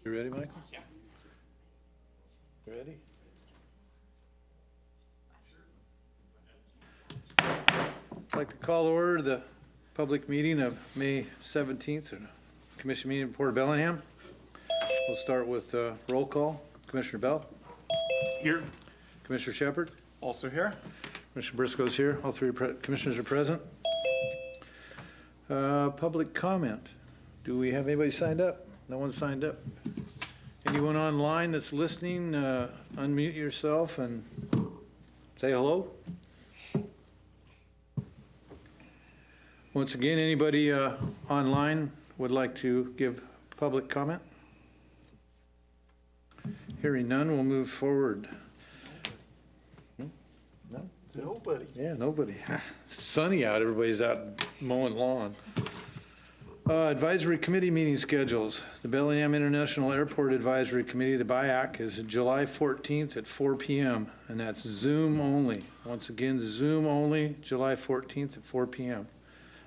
You ready, Michael? Yeah. You ready? I'd like to call to order the public meeting of May 17th, Commission meeting in Port Bellingham. We'll start with roll call. Commissioner Bell? Here. Commissioner Shepard? Also here. Commissioner Briscoe's here. All three commissioners are present. Public comment. Do we have anybody signed up? No one signed up. Anyone online that's listening, unmute yourself and say hello. Once again, anybody online would like to give public comment? Hearing none, we'll move forward. No? Nobody. Yeah, nobody. It's sunny out, everybody's out mowing lawn. Advisory committee meeting schedules. The Bellingham International Airport Advisory Committee, the BIAC, is July 14th at 4 p.m. and that's Zoom only. Once again, Zoom only, July 14th at 4 p.m.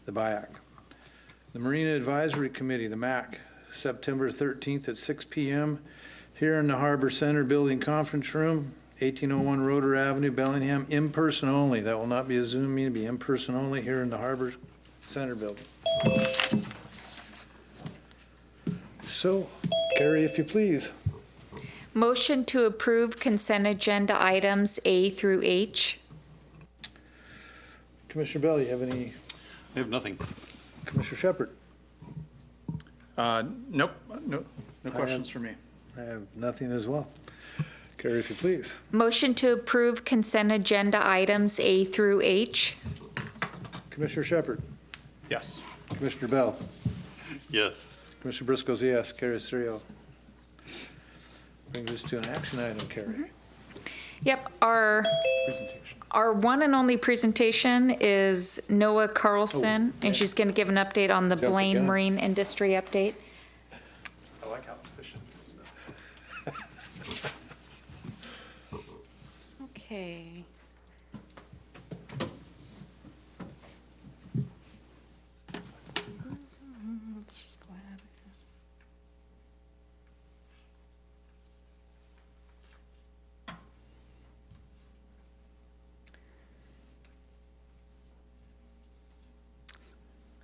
The BIAC. The Marina Advisory Committee, the MAC, September 13th at 6 p.m. here in the Harbor Center Building Conference Room, 1801 Roeder Avenue, Bellingham, in person only. That will not be a Zoom meeting, it'll be in person only here in the Harbor Center Building. So, Carrie, if you please. Motion to approve consent agenda items A through H. Commissioner Bell, you have any? I have nothing. Commissioner Shepard? Nope. No questions for me. I have nothing as well. Carrie, if you please. Motion to approve consent agenda items A through H. Commissioner Shepard? Yes. Commissioner Bell? Yes. Commissioner Briscoe's yes. Carries 3-0. Brings us to an action item, Carrie. Yep, our one and only presentation is Noah Carlson, and she's going to give an update on the Jumped the Blaine gun. Marine Industry update. I like how efficient it is, though. Okay. Let's just go ahead.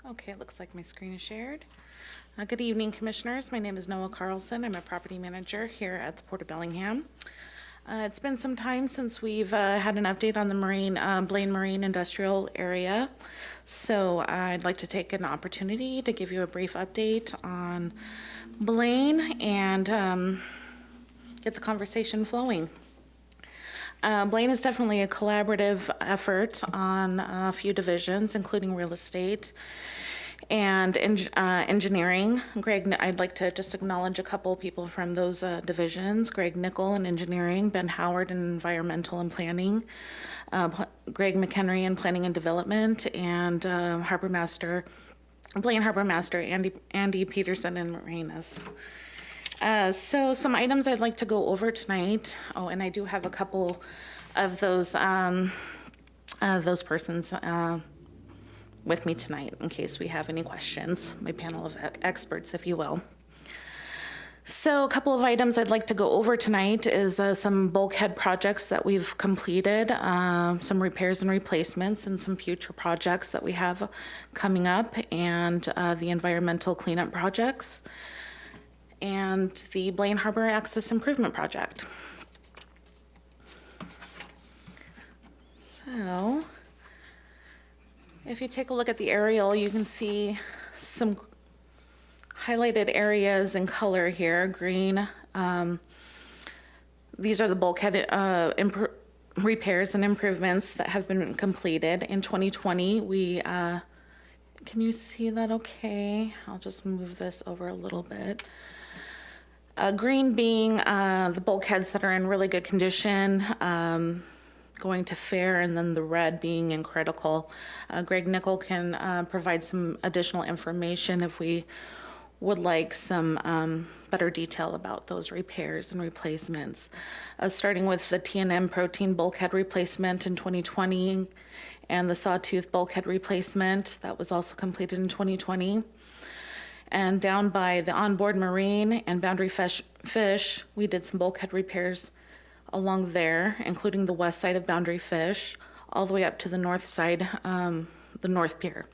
Okay, it looks like my screen is shared. Good evening, Commissioners. My name is Noah Carlson. I'm a property manager here at the Port of Bellingham. It's been some time since we've had an update on the Blaine Marine Industrial Area. So I'd like to take an opportunity to give you a brief update on Blaine and get the conversation flowing. Blaine is definitely a collaborative effort on a few divisions, including real estate and engineering. Greg, I'd like to just acknowledge a couple of people from those divisions. Greg Nickel in engineering, Ben Howard in environmental and planning, Greg McHenry in planning and development, and Blaine Harbor Master Andy Peterson in marinas. So some items I'd like to go over tonight. Oh, and I do have a couple of those persons with me tonight in case we have any questions, my panel of experts, if you will. So a couple of items I'd like to go over tonight is some bulkhead projects that we've completed, some repairs and replacements, and some future projects that we have coming up, and the environmental cleanup projects, and the Blaine Harbor Access Improvement Project. So, if you take a look at the aerial, you can see some highlighted areas in color here, green. These are the bulkhead repairs and improvements that have been completed. In 2020, can you see that okay? I'll just move this over a little bit. Green being the bulkheads that are in really good condition, going to fair, and then the red being in critical. Greg Nickel can provide some additional information if we would like some better detail about those repairs and replacements. Starting with the T&M protein bulkhead replacement in 2020 and the sawtooth bulkhead replacement that was also completed in 2020. And down by the onboard marine and boundary fish, we did some bulkhead repairs along there, including the west side of boundary fish, all the way up to the north side, the north pier.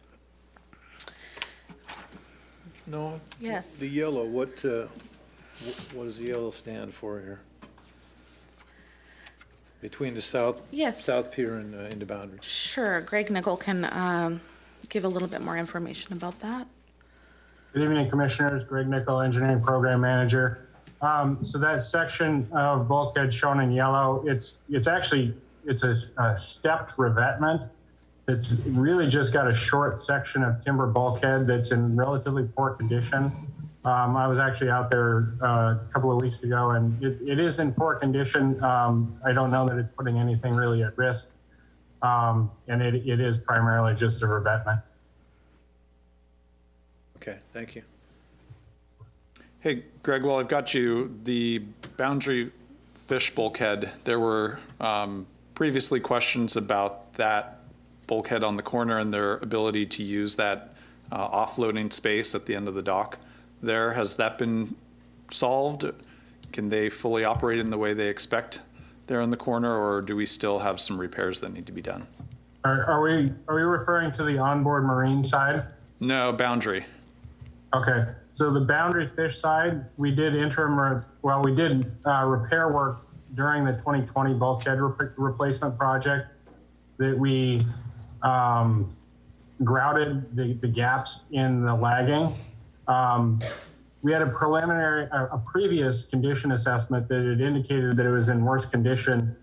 No? Yes. The yellow, what does the yellow stand for here? Between the south? Yes. South pier and into boundary. Sure, Greg Nickel can give a little bit more information about that. Good evening, Commissioners. Greg Nickel, Engineering Program Manager. So that section of bulkhead shown in yellow, it's a stepped revetment. It's really just got a short section of timber bulkhead that's in relatively poor condition. I was actually out there a couple of weeks ago, and it is in poor condition. I don't know that it's putting anything really at risk. And it is primarily just a revetment. Okay, thank you. Hey, Greg, while I've got you, the boundary fish bulkhead, there were previously questions about that bulkhead on the corner and their ability to use that offloading space at the end of the dock there. Has that been solved? Can they fully operate in the way they expect there in the corner, or do we still have some repairs that need to be done? Are we referring to the onboard marine side? No, boundary. Okay, so the boundary fish side, we did repair work during the 2020 bulkhead replacement project that we grouted the gaps in the lagging. We had a previous condition assessment that had indicated that it was in worse condition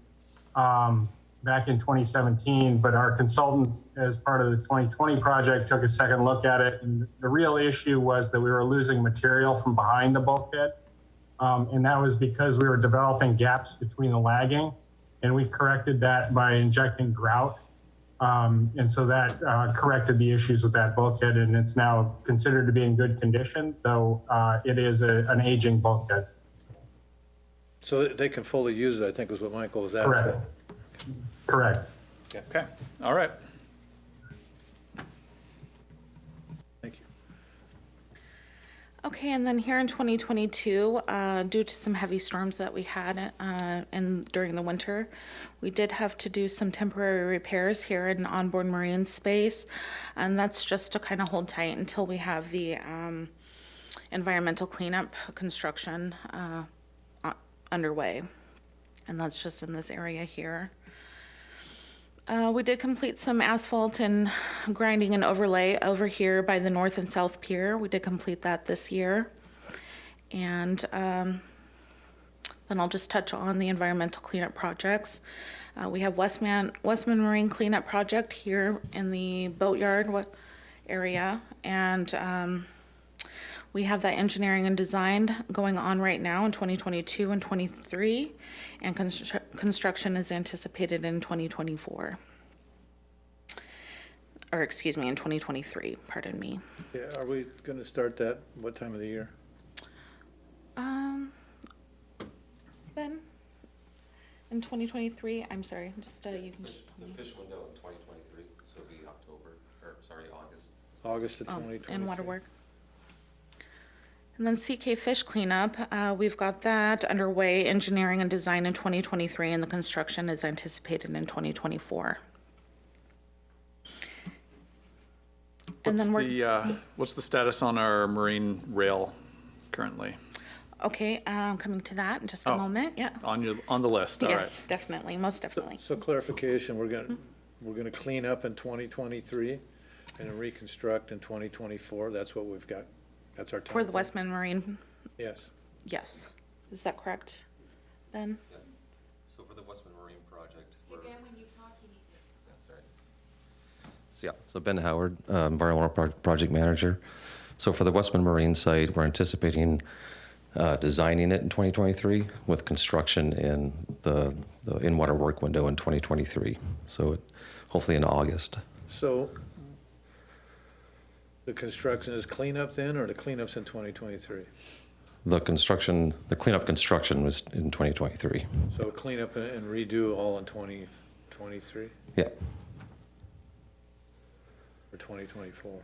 back in 2017, but our consultant, as part of the 2020 project, took a second look at it. And the real issue was that we were losing material from behind the bulkhead. And that was because we were developing gaps between the lagging, and we corrected that by injecting grout. And so that corrected the issues with that bulkhead, and it's now considered to be in good condition, though it is an aging bulkhead. So that they can fully use it, I think was what Michael was asking. Correct. Correct. Okay, all right. Thank you. Okay, and then here in 2022, due to some heavy storms that we had during the winter, we did have to do some temporary repairs here in onboard marine space, and that's just to kind of hold tight until we have the environmental cleanup construction underway, and that's just in this area here. We did complete some asphalt and grinding and overlay over here by the north and south pier. We did complete that this year. And then I'll just touch on the environmental cleanup projects. We have Westman Marine Cleanup Project here in the Boatyard area. And we have that engineering and design going on right now in 2022 and 23, and construction is anticipated in 2024. Or excuse me, in 2023, pardon me. Yeah, are we going to start that, what time of the year? Ben, in 2023, I'm sorry, just you can just tell me. The fish window in 2023, so it'll be August. August of 2023. And water work. And then CK Fish Cleanup, we've got that underway, engineering and design in 2023, and the construction is anticipated in 2024. And then What's the status on our marine rail currently? Okay, coming to that in just a moment, yeah. On the list, all right. Yes, definitely, most definitely. So clarification, we're going to clean up in 2023 and reconstruct in 2024. That's what we've got. That's our time. For the Westman Marine, Yes. yes. Is that correct, Ben? Yeah. So for the Westman Marine project, Again, when you talk, you need to. yeah, sorry. So Ben Howard, Environmental Project Manager. So for the Westman Marine site, we're anticipating designing it in 2023 with construction in the in-water work window in 2023. So hopefully in August. So the construction is cleanup then, or the cleanup's in 2023? The cleanup construction was in 2023. So cleanup and redo all in 2023 Yeah. or 2024?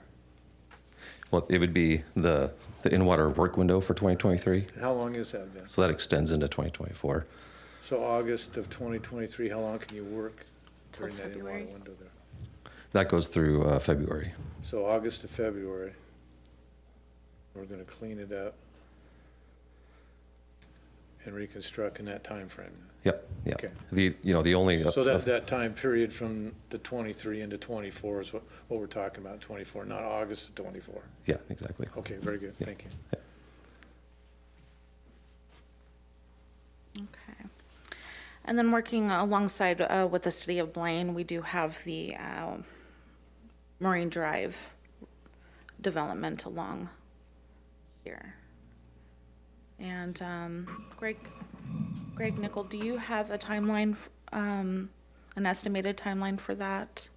Well, it would be the in-water work window for 2023, How long is that, Ben? so that extends into 2024. So August of 2023, how long can you work Till during that in-water February. window there? That goes through February. So August to February, we're gonna clean it up and reconstruct in that time frame. Yep, yep. Okay. The only. So that time period from the 23 into 24 is what we're talking about, 24, not August to 24. Yeah, exactly. Okay, very good, thank you. Okay. And then working alongside with the city of Blaine, we do have the Marine Drive development along here. And Greg Nickel, do you have a timeline, an estimated timeline for that?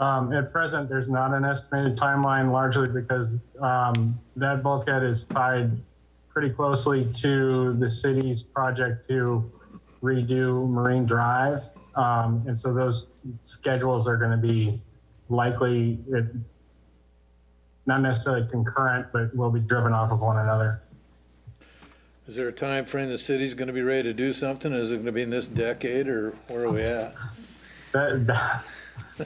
At present, there's not an estimated timeline, largely because that bulkhead is tied pretty closely to the city's project to redo Marine Drive. And so those schedules are going to be likely, not necessarily concurrent, but will be driven off of one another. Is there a time frame the city's gonna be ready to do something? Is it gonna be in this decade, or where are we at?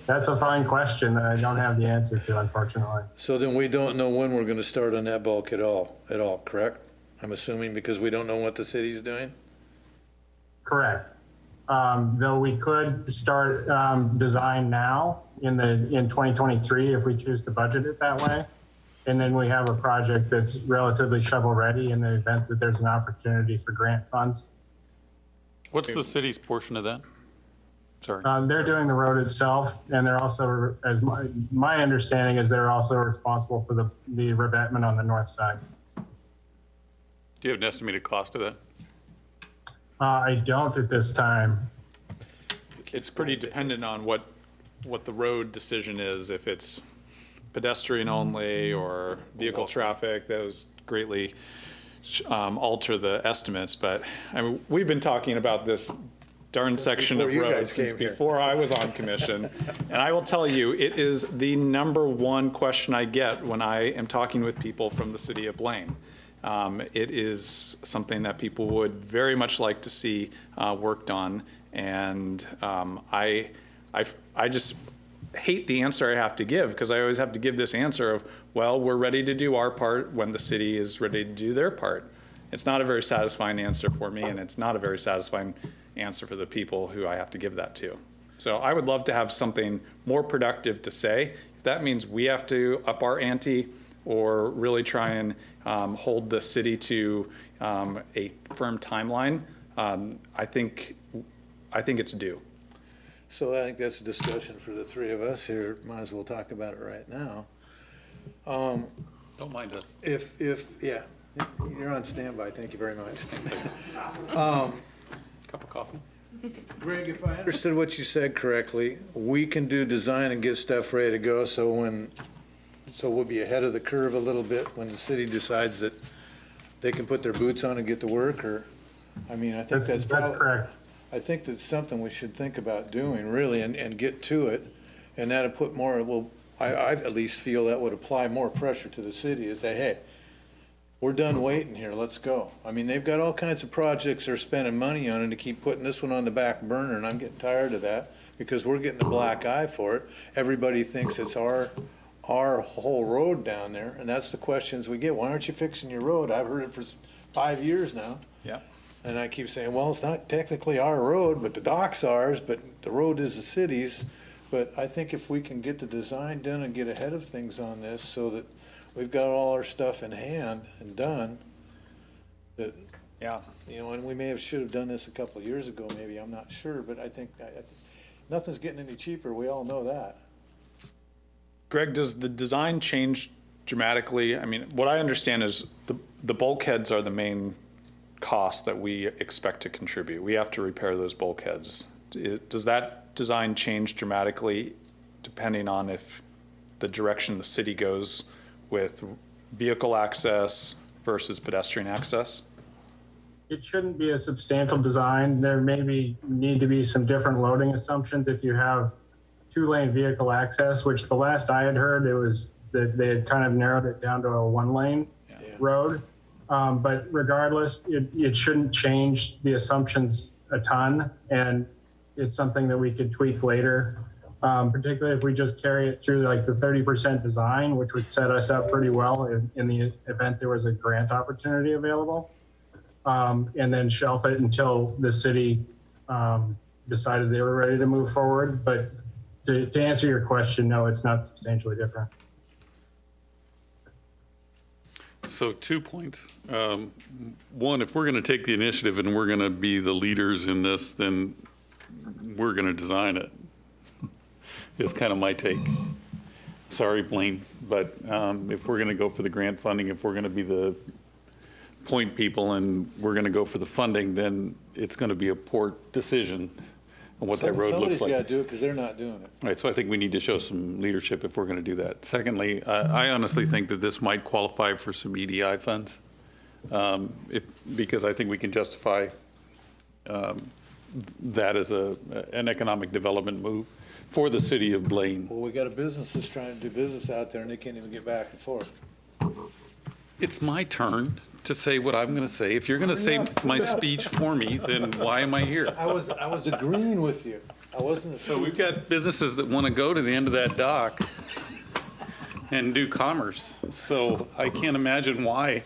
That's a fine question that I don't have the answer to, unfortunately. So then we don't know when we're gonna start on that bulk at all, correct? I'm assuming because we don't know what the city's doing? Correct. Though we could start design now in 2023 if we choose to budget it that way. And then we have a project that's relatively shovel ready in the event that there's an opportunity for grant funds. What's the city's portion of that? Sorry. They're doing the road itself, and they're also, as my understanding is, they're also responsible for the revetment on the north side. Do you have an estimated cost of that? I don't at this time. It's pretty dependent on what the road decision is, if it's pedestrian only or vehicle traffic. Those greatly alter the estimates, but I mean, we've been talking about this darn section of before you road guys since came here. before I was on commission. And I will tell you, it is the number one question I get when I am talking with people from the city of Blaine. It is something that people would very much like to see worked on, and I just hate the answer I have to give, because I always have to give this answer of, well, we're ready to do our part when the city is ready to do their part. It's not a very satisfying answer for me, and it's not a very satisfying answer for the people who I have to give that to. So I would love to have something more productive to say. If that means we have to up our ante or really try and hold the city to a firm timeline, I think it's due. So I think that's a discussion for the three of us here. Might as well talk about it right now. Don't mind us. Yeah, you're on standby. Thank you very much. Cup of coffee? Greg, if I understood what you said correctly, we can do design and get stuff ready to go, so we'll be ahead of the curve a little bit when the city decides that they can put their boots on and get to work, or, I mean, I think that's correct. I think that's something we should think about doing, really, and get to it, and that'll put more, well, I at least feel that would apply more pressure to the city, is say, hey, we're done waiting here, let's go. I mean, they've got all kinds of projects they're spending money on, and to keep putting this one on the back burner, and I'm getting tired of that, because we're getting a black eye for it. Everybody thinks it's our whole road down there, and that's the questions we get. Why aren't you fixing your road? I've heard it for 5 years now. Yeah. And I keep saying, well, it's not technically our road, but the dock's ours, but the road is the city's. But I think if we can get the design done and get ahead of things on this so that we've got all our stuff in hand and done, that, Yeah. you know, and we should have done this a couple of years ago, maybe, I'm not sure, but I think nothing's getting any cheaper, we all know that. Greg, does the design change dramatically? I mean, what I understand is the bulkheads are the main cost that we expect to contribute. We have to repair those bulkheads. Does that design change dramatically depending on if the direction the city goes with vehicle access versus pedestrian access? It shouldn't be a substantial design. There need to be some different loading assumptions if you have two-lane vehicle access, which the last I had heard, it was that they had kind of narrowed it down to a 1-lane road. But regardless, it shouldn't change the assumptions a ton, and it's something that we could tweak later, particularly if we just carry it through like the 30% design, which would set us up pretty well in the event there was a grant opportunity available, and then shelf it until the city decided they were ready to move forward. But to answer your question, no, it's not substantially different. So 2 points. One, if we're going to take the initiative and we're going to be the leaders in this, then we're going to design it. It's kind of my take. Sorry, Blaine, but if we're going to go for the grant funding, if we're going to be the point people and we're going to go for the funding, then it's going to be a port decision on what that road looks Somebody's like. got to do it because they're not doing it. Right, so I think we need to show some leadership if we're going to do that. Secondly, I honestly think that this might qualify for some EDI funds, because I think we can justify that as an economic development move for the city of Blaine. Well, we got a business that's trying to do business out there and they can't even get back and forth. It's my turn to say what I'm going to say. If you're going to say my speech for me, then why am I here? I was agreeing with you. I wasn't. So we've got businesses that want to go to the end of that dock and do commerce. So I can't imagine why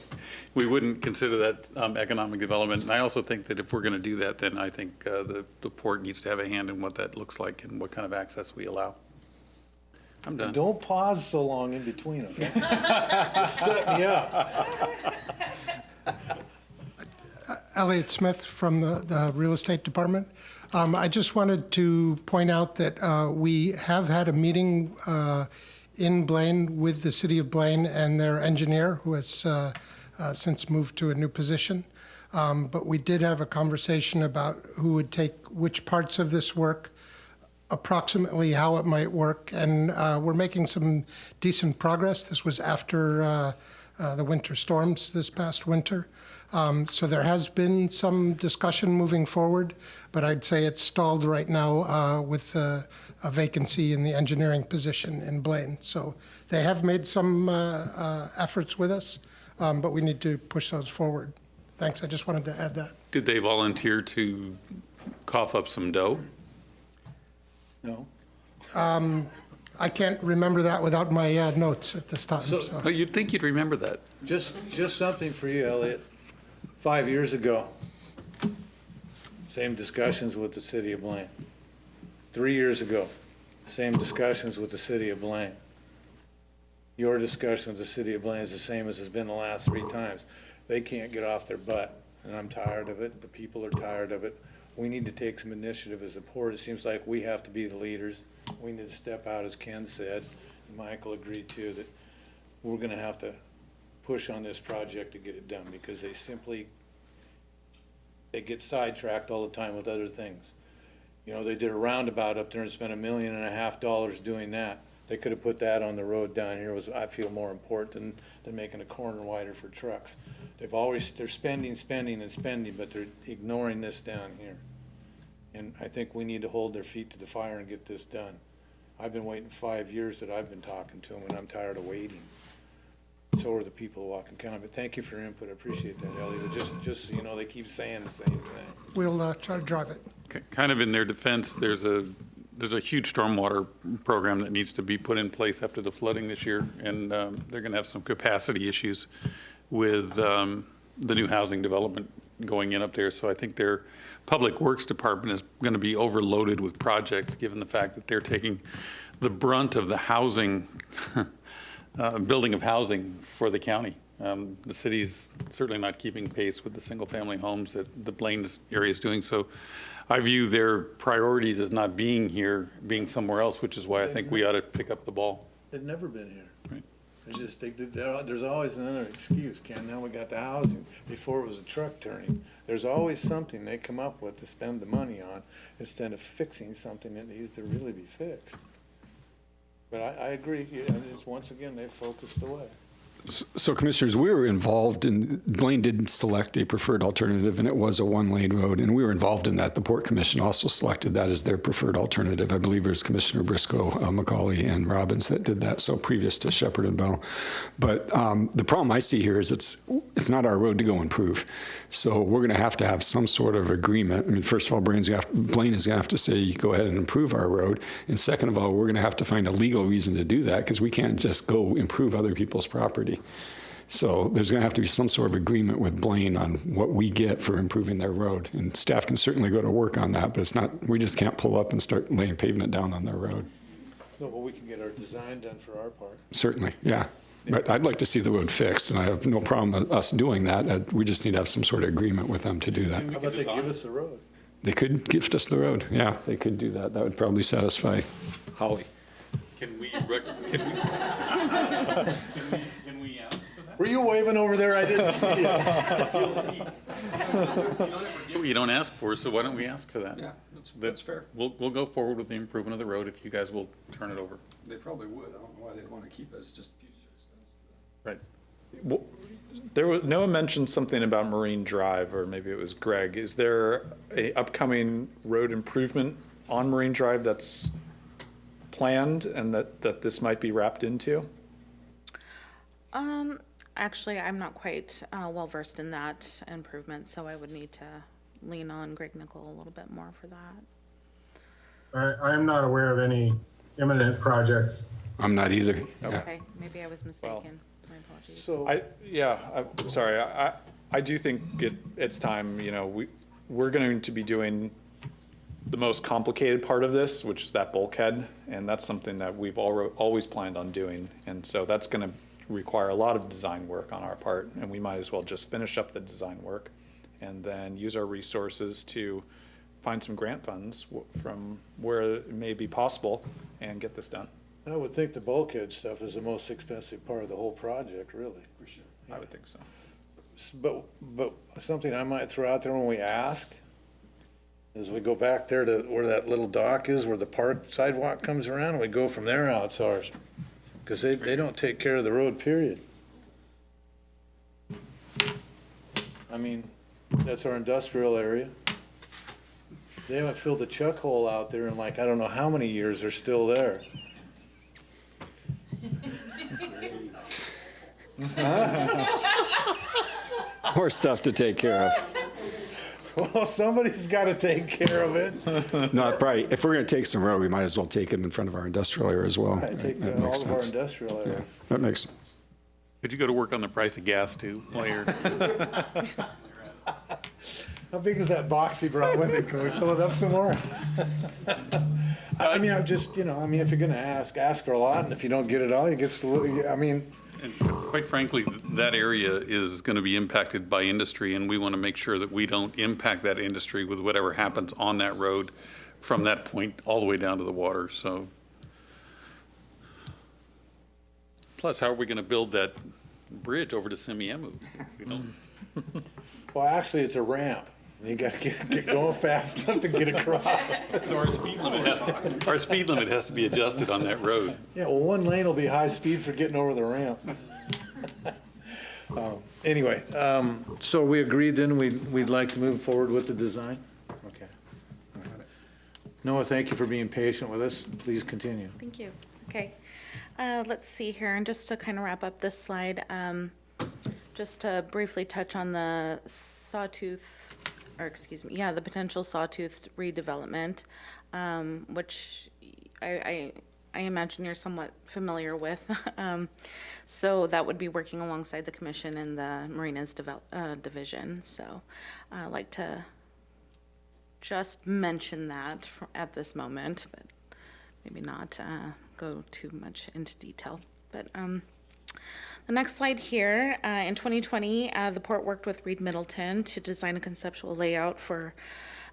we wouldn't consider that economic development. And I also think that if we're going to do that, then I think the port needs to have a hand in what that looks like and what kind of access we allow. I'm done. Don't pause so long in between, okay? Just set me up. Elliot Smith from the Real Estate Department. I just wanted to point out that we have had a meeting in Blaine with the City of Blaine and their engineer, who has since moved to a new position. But we did have a conversation about who would take which parts of this work, approximately how it might work, and we're making some decent progress. This was after the winter storms this past winter. So there has been some discussion moving forward, but I'd say it's stalled right now with a vacancy in the engineering position in Blaine. So they have made some efforts with us, but we need to push those forward. Thanks, I just wanted to add that. Did they volunteer to cough up some dough? No. I can't remember that without my notes at this time. So- So. Oh, you'd think you'd remember that. Just something for you, Elliot. 5 years ago, same discussions with the city of Blaine. 3 years ago, same discussions with the city of Blaine. Your discussion with the city of Blaine is the same as it's been the last 3 times. They can't get off their butt, and I'm tired of it. The people are tired of it. We need to take some initiative as a port. It seems like we have to be the leaders. We need to step out, as Ken said, and Michael agreed too, that we're gonna have to push on this project to get it done, because they get sidetracked all the time with other things. You know, they did a roundabout up there and spent $1.5 million doing that. They could have put that on the road down here, I feel more important than making a corner wider for trucks. They're spending, but they're ignoring this down here. And I think we need to hold their feet to the fire and get this done. I've been waiting 5 years that I've been talking to them, and I'm tired of waiting. So are the people of Whatcom County. But thank you for your input. I appreciate that, Elliot. But just so you know, they keep saying the same thing. We'll try to drive it. Kind of in their defense, there's a huge stormwater program that needs to be put in place after the flooding this year, and they're going to have some capacity issues with the new housing development going in up there. So I think their Public Works Department is going to be overloaded with projects, given the fact that they're taking the brunt of the housing, building of housing for the county. The city's certainly not keeping pace with the single-family homes that the Blaine area is doing. So I view their priorities as not being here, being somewhere else, which is why I think we ought to pick up the ball. They've never been here. Right. There's always another excuse, Ken. Now we got the housing. Before it was a truck turning. There's always something they come up with to spend the money on instead of fixing something that needs to really be fixed. But I agree. Once again, they've focused away. So Commissioners, we were involved in, Blaine did select a preferred alternative, and it was a one-lane road, and we were involved in that. The Port Commission also selected that as their preferred alternative. I believe it was Commissioner Briscoe, McCauley, and Robbins that did that, so previous to Shepherd and Bell. But the problem I see here is it's not our road to go improve. So we're going to have some sort of agreement. I mean, first of all, Blaine is going to have to say, go ahead and improve our road. And second of all, we're going to have to find a legal reason to do that, because we can't just go improve other people's property. So there's going to have to be some sort of agreement with Blaine on what we get for improving their road. And staff can certainly go to work on that, but it's not, we just can't pull up and start laying pavement down on their road. No, but we can get our design done for our part. Certainly, yeah. But I'd like to see the road fixed, and I have no problem with us doing that. We just need to have some sort of agreement with them to do that. How about they give us the road? They could gift us the road. Yeah, they could do that. That would probably satisfy Holly. Can we ask for that? Were you waving over there? I didn't see you. You don't ask for it, so why don't we ask for that? Yeah, that's fair. We'll go forward with the improvement of the road if you guys will turn it over. They probably would. I don't know why they'd want to keep it. It's just future expense. Right. Well, Noah mentioned something about Marine Drive, or maybe it was Greg. Is there a upcoming road improvement on Marine Drive that's planned and that this might be wrapped into? Actually, I'm not quite well versed in that improvement, so I would need to lean on Greg Nickel a little bit more for that. I am not aware of any imminent projects. I'm not either. Yeah. Okay, maybe I was mistaken. My apologies. So, I'm sorry. I do think it's time, we're going to be doing the most complicated part of this, which is that bulkhead, and that's something that we've always planned on doing. And so that's going to require a lot of design work on our part, and we might as well just finish up the design work and then use our resources to find some grant funds from where it may be possible and get this done. I would think the bulkhead stuff is the most expensive part of the whole project, really. For sure. I would think so. But something I might throw out there when we ask is we go back there to where that little dock is, where the park sidewalk comes around, and we go from there out to ours. Because they don't take care of the road, period. I mean, that's our industrial area. They haven't filled a chuck hole out there in like, I don't know how many years they're still there. More stuff to take care of. Well, somebody's got to take care of it. No, probably, if we're going to take some road, we might as well take it in front of our industrial area as well. I take That all makes of our sense. industrial Yeah, area. that makes sense. Could you go to work on the price of gas too while you're? How big is that box he brought with him? Can we fill it up some more? I mean, I'm just, if you're gonna ask for a lot, and if you don't get it all, you get, And quite frankly, that area is going to be impacted by industry, and we want to make sure that we don't impact that industry with whatever happens on that road from that point all the way down to the water, so. Plus, how are we going to build that bridge over to Semiahmoo? We don't. well, actually, it's a ramp. And you gotta get going fast enough to get across. So our speed limit has to be adjusted on that road. Yeah, well, one lane will be high speed for getting over the ramp. Anyway, so we agreed then we'd like to move forward with the design? Okay. All right. Noah, thank you for being patient with us. Please continue. Thank you. Okay. Let's see here, and just to kind of wrap up this slide, just to briefly touch on the the potential sawtooth redevelopment, which I imagine you're somewhat familiar with. So that would be working alongside the commission and the Marinas division. So I'd like to just mention that at this moment, but maybe not go too much into detail. But the next slide here, in 2020, the port worked with Reed Middleton to design a conceptual layout for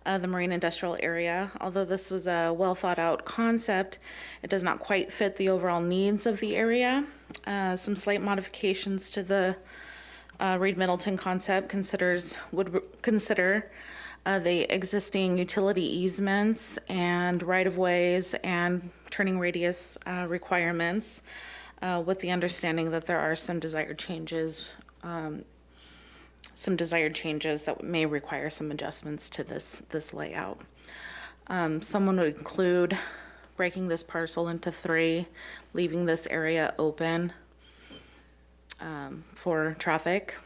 the marine industrial area. Although this was a well thought out concept, it does not quite fit the overall needs of the area. Some slight modifications to the Reed Middleton concept would consider the existing utility easements and right-of-ways and turning radius requirements. with the understanding that there are some desired changes that may require some adjustments to this layout. Someone would include breaking this parcel into 3, leaving this area open for traffic,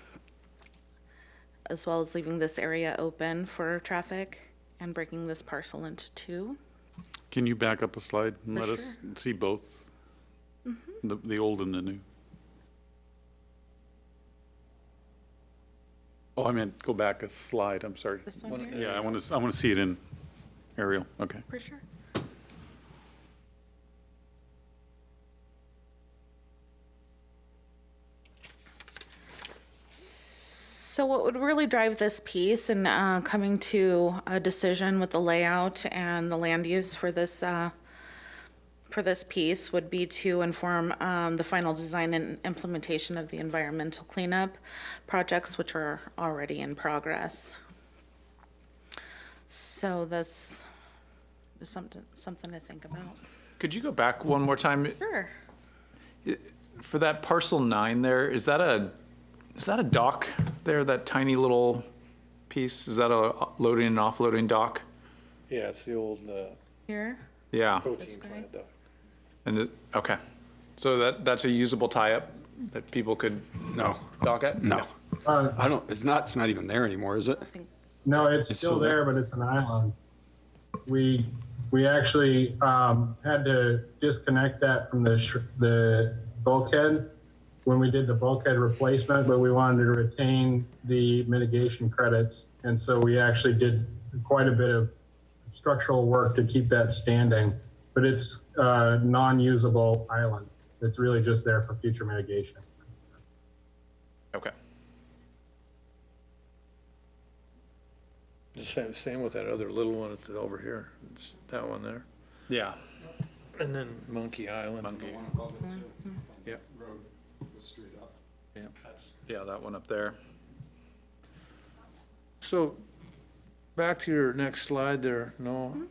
as well as leaving this area open for traffic and breaking this parcel into 2. Can you back up a slide and For let us see both? The old and the new. Oh, I meant go back a slide, I'm sorry. This one here? Yeah, I want to see it in aerial, okay. For sure. So what would really drive this piece and coming to a decision with the layout and the land use for this piece would be to inform the final design and implementation of the environmental cleanup projects, which are already in progress. So this is something to think about. Could you go back one more time? Sure. For that parcel 9 there, is that a dock there, that tiny little piece? Is that a loading and offloading dock? Yeah, it's the old Here? Yeah. protein guy? plant dock. And okay. So that's a usable tie-up that people could No, dock at? no. I don't, it's not even there anymore, is it? No, it's It's still still there. there, but it's an island. We actually had to disconnect that from the bulkhead when we did the bulkhead replacement, but we wanted to retain the mitigation credits. And so we actually did quite a bit of structural work to keep that standing, but it's a non-usable island. It's really just there for future mitigation. Okay. Same with that other little one that's over here. It's that one there. Yeah. And then Monkey Island. Yep. Yeah, that one up there. So, back to your next slide there, Noah.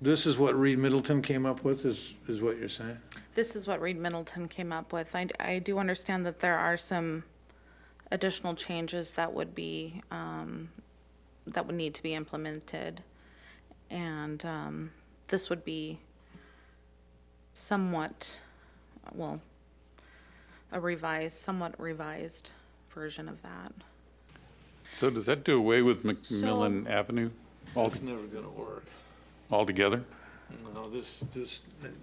This is what Reed Middleton came up with, is what you're saying? This is what Reed Middleton came up with. I do understand that there are some additional changes that would be, that would need to be implemented. And this would be somewhat, well, somewhat revised version of that. So does that do away with McMillan Avenue It's never gonna work. altogether? No, this,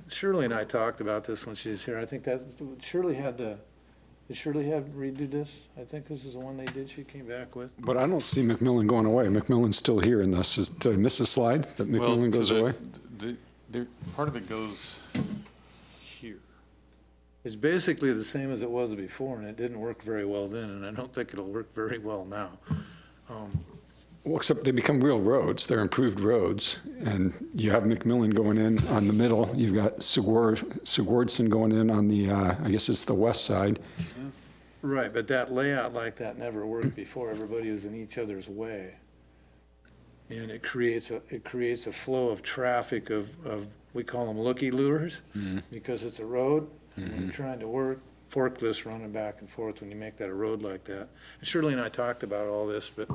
Shirley and I talked about this when she was here. I think that, Shirley did Shirley have redo this? I think this is the one they did, she came back with. But I don't see McMillan going away. McMillan's still here in this. Did I miss a slide that McMillan goes away? Part of it goes here. It's basically the same as it was before, and it didn't work very well then, and I don't think it'll work very well now. Well, except they become real roads. They're improved roads. And you have McMillan going in on the middle. You've got Sigurdsson going in on the, I guess it's the west side. Right, but that layout like that never worked before. Everybody was in each other's way. And it creates a flow of traffic of we call them looky-loos, because it's a road. And when you're trying to work, forklifts running back and forth when you make that a road like that. And Shirley and I talked about all this, but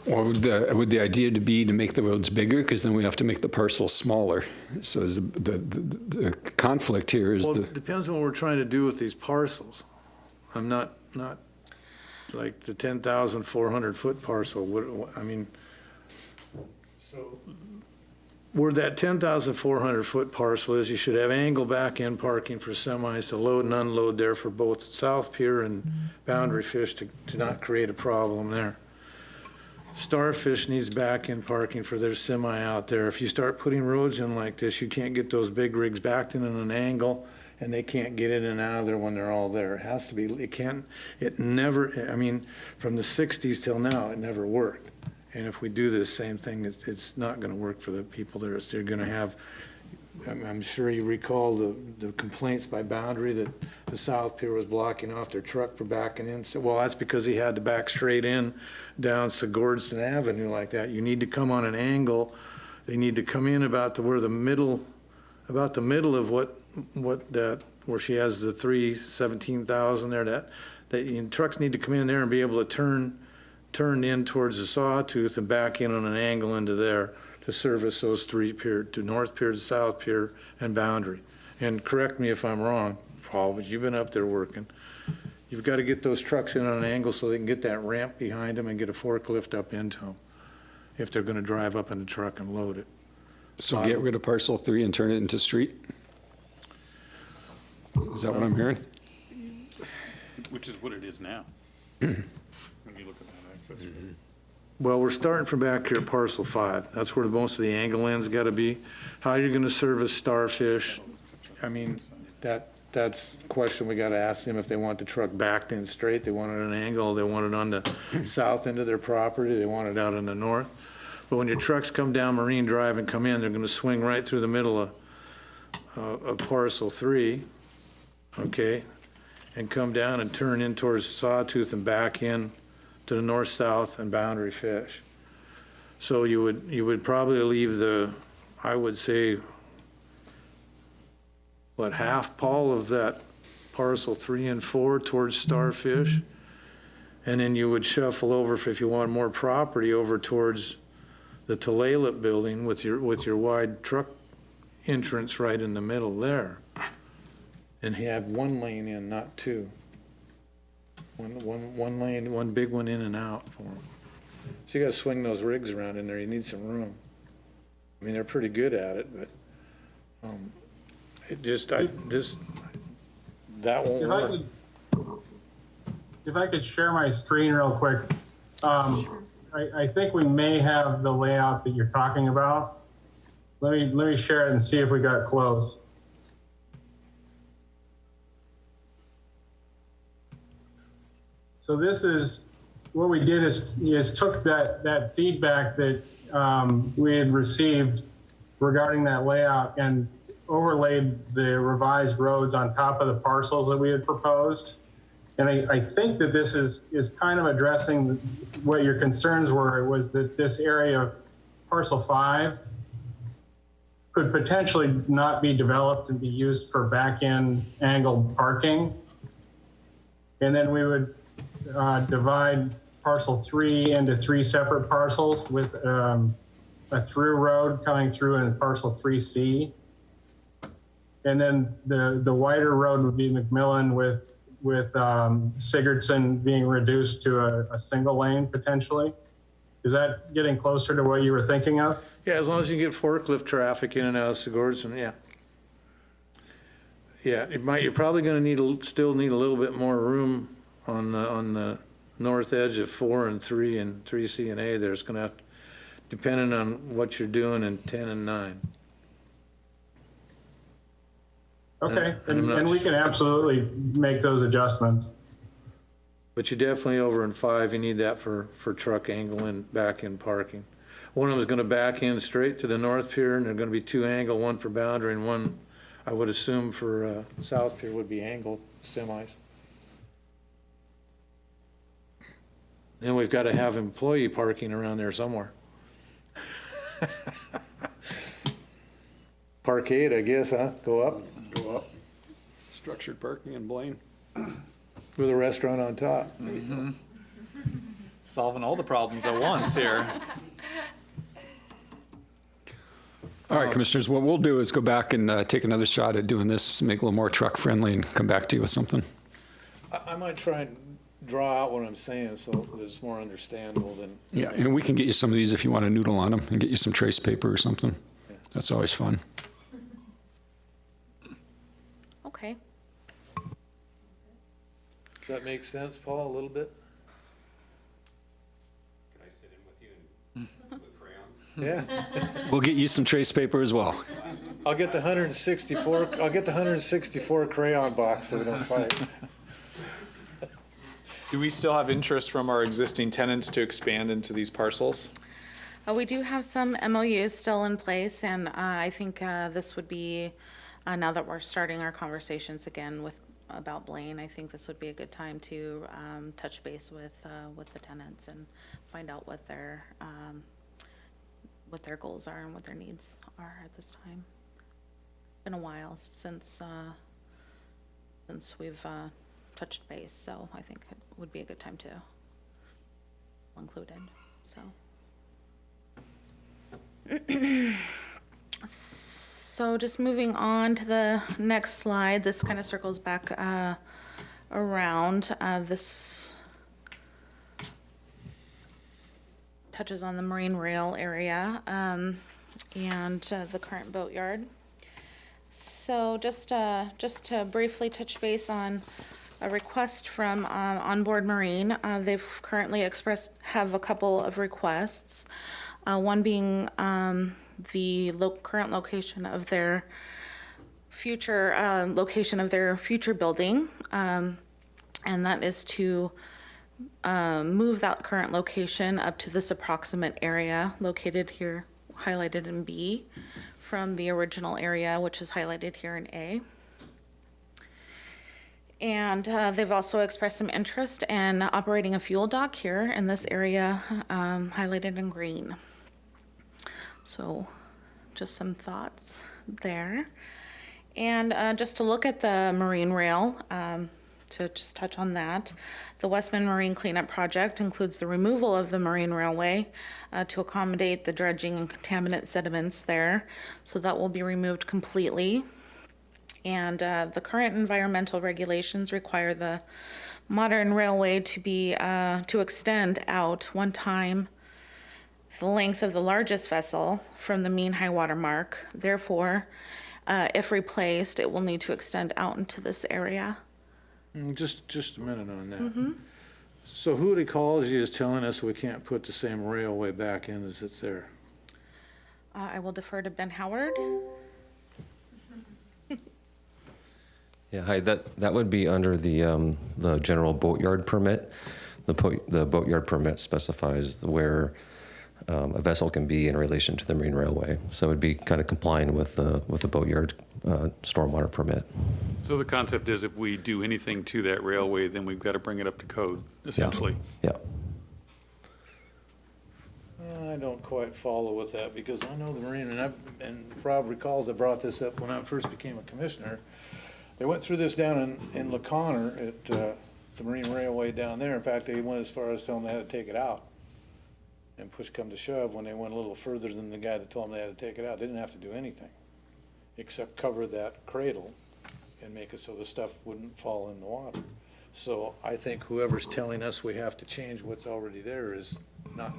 Or would the idea to be to make the roads bigger? Because then we have to make the parcels smaller. So is the conflict here is well, it depends on what we're trying to do with these parcels. I'm not like the 10,400 foot parcel. I mean, so where that 10,400 foot parcel is, you should have angle back end parking for semis to load and unload there for both South Pier and Boundary Fish to not create a problem there. Starfish needs back end parking for their semi out there. If you start putting roads in like this, you can't get those big rigs backed in an angle, and they can't get in and out of there when they're all there. It has to be, it never, I mean, from the 60s till now, it never worked. And if we do this same thing, it's not gonna work for the people there. They're gonna have, I'm sure you recall the complaints by Boundary that the South Pier was blocking off their truck for backing in. So, well, that's because he had to back straight in down Sigurdsson Avenue like that. You need to come on an angle. They need to come in about to where the middle about the middle of where she has the 317,000 there, that trucks need to come in there and be able to turn in towards the Sawtooth and back in on an angle into there to service those three pier, to North Pier, to South Pier, and Boundary. And correct me if I'm wrong, Paul, but you've been up there working. You've got to get those trucks in on an angle so they can get that ramp behind them and get a forklift up into them if they're going to drive up in the truck and load it. So get rid of parcel 3 and turn it into street? Is that what I'm hearing? Which is what it is now. When you look at that access road. Well, we're starting from back here at parcel 5. That's where most of the angle ends got to be. How are you going to service starfish? I mean, that's the question we got to ask them if they want the truck backed in straight, they want it at an angle, they want it on the south end of their property, they want it out in the north. But when your trucks come down Marine Drive and come in, they're going to swing right through the middle of parcel 3, okay, and come down and turn in towards Sawtooth and back in to the north-south and Boundary Fish. So you would probably leave I would say, what, half, Paul, of that parcel 3 and 4 towards Starfish? And then you would shuffle over, if you want more property, over towards the Tulalip building with your wide truck entrance right in the middle there. And have one lane in, not two. One lane, one big one in and out for them. So you gotta swing those rigs around in there, you need some room. I mean, they're pretty good at it, but, that won't work. If I could share my screen real quick. I think we may have the layout that you're talking about. Let me share it and see if we got close. So this is, what we did is took that feedback that we had received regarding that layout and overlaid the revised roads on top of the parcels that we had proposed. And I think that this is kind of addressing what your concerns were, was that this area of parcel 5 could potentially not be developed and be used for back-end angled parking. And then we would divide parcel 3 into 3 separate parcels with a through road coming through in parcel 3C. And then the wider road would be McMillan with Sigurdsson being reduced to a single lane potentially. Is that getting closer to what you were thinking of? Yeah, as long as you get forklift traffic in and out of Sigurdsson, yeah. Yeah, you're probably gonna still need a little bit more room on the north edge of 4 and 3 and 3C and A. There's gonna have, depending on what you're doing in 10 and 9. Okay, and we can absolutely make those adjustments. But you definitely over in 5, you need that for truck angle and back in parking. One of them is gonna back in straight to the North Pier, and they're gonna be 2 angle, one for Boundary and one, I would assume, for South Pier would be angled semis. Then we've got to have employee parking around there somewhere. Parkade, I guess, huh? Go up Go up. Structured parking in Blaine. with a restaurant on top. Solving all the problems at once here. All right, Commissioners, what we'll do is go back and take another shot at doing this, make it a little more truck friendly and come back to you with something. I might try and draw out what I'm saying so that it's more understandable than. Yeah, and we can get you some of these if you want to noodle on them and get you some trace paper or something. That's always fun. Okay. Does that make sense, Paul, a little bit? Can I sit in with you with crayons? Yeah. We'll get you some trace paper as well. I'll get the 164 crayon box so we don't fight. Do we still have interest from our existing tenants to expand into these parcels? We do have some MOUs still in place, and I think this would be, now that we're starting our conversations again about Blaine, I think this would be a good time to touch base with the tenants and find out what their goals are and what their needs are at this time. been a while since we've touched base, so I think it would be a good time to include it, so. So just moving on to the next slide, this kind of circles back around. This touches on the marine rail area and the current boatyard. So just to briefly touch base on a request from Onboard Marine. They've currently have a couple of requests, one being the current location of their future building, and that is to move that current location up to this approximate area located here, highlighted in B, from the original area, which is highlighted here in A. And they've also expressed some interest in operating a fuel dock here in this area, highlighted in green. So just some thoughts there. And just to look at the marine rail, to just touch on that, the Westman Marine Cleanup Project includes the removal of the marine railway to accommodate the dredging and contaminant sediments there. So that will be removed completely. And the current environmental regulations require the modern railway to extend out one time the length of the largest vessel from the mean high water mark. Therefore, if replaced, it will need to extend out into this area. Just a minute on that. So who at Ecology is telling us we can't put the same railway back in as it's there? I will defer to Ben Howard. Yeah, hi, that would be under the general boatyard permit. The boatyard permit specifies where a vessel can be in relation to the marine railway. So it would be kind of complying with the boatyard stormwater permit. So the concept is if we do anything to that railway, then we've got to bring it up to code, essentially. Yeah. I don't quite follow with that because I know the marine, and if Rob recalls, I brought this up when I first became a commissioner. They went through this down in La Conner at the marine railway down there. In fact, they went as far as telling them they had to take it out. And push come to shove, when they went a little further than the guy that told them they had to take it out, they didn't have to do anything except cover that cradle and make it so the stuff wouldn't fall in the water. So I think whoever's telling us we have to change what's already there is not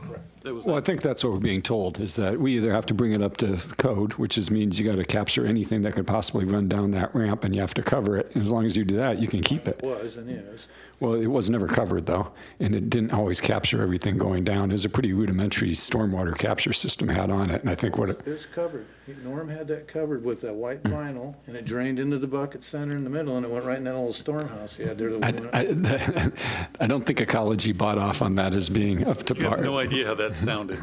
correct. Well, I think that's what we're being told, is that we either have to bring it up to code, which means you got to capture anything that could possibly run down that ramp, and you have to cover it. And as long as you do that, you can keep it. Was and is. Well, it was never covered, though, and it didn't always capture everything going down. It was a pretty rudimentary stormwater capture system had on it, and I think It was covered. Norm had that covered with that white vinyl, and it drained into the bucket center in the middle, and it went right in that little storm house he had there. I don't think Ecology bought off on that as being up to You have par. no idea how that sounded.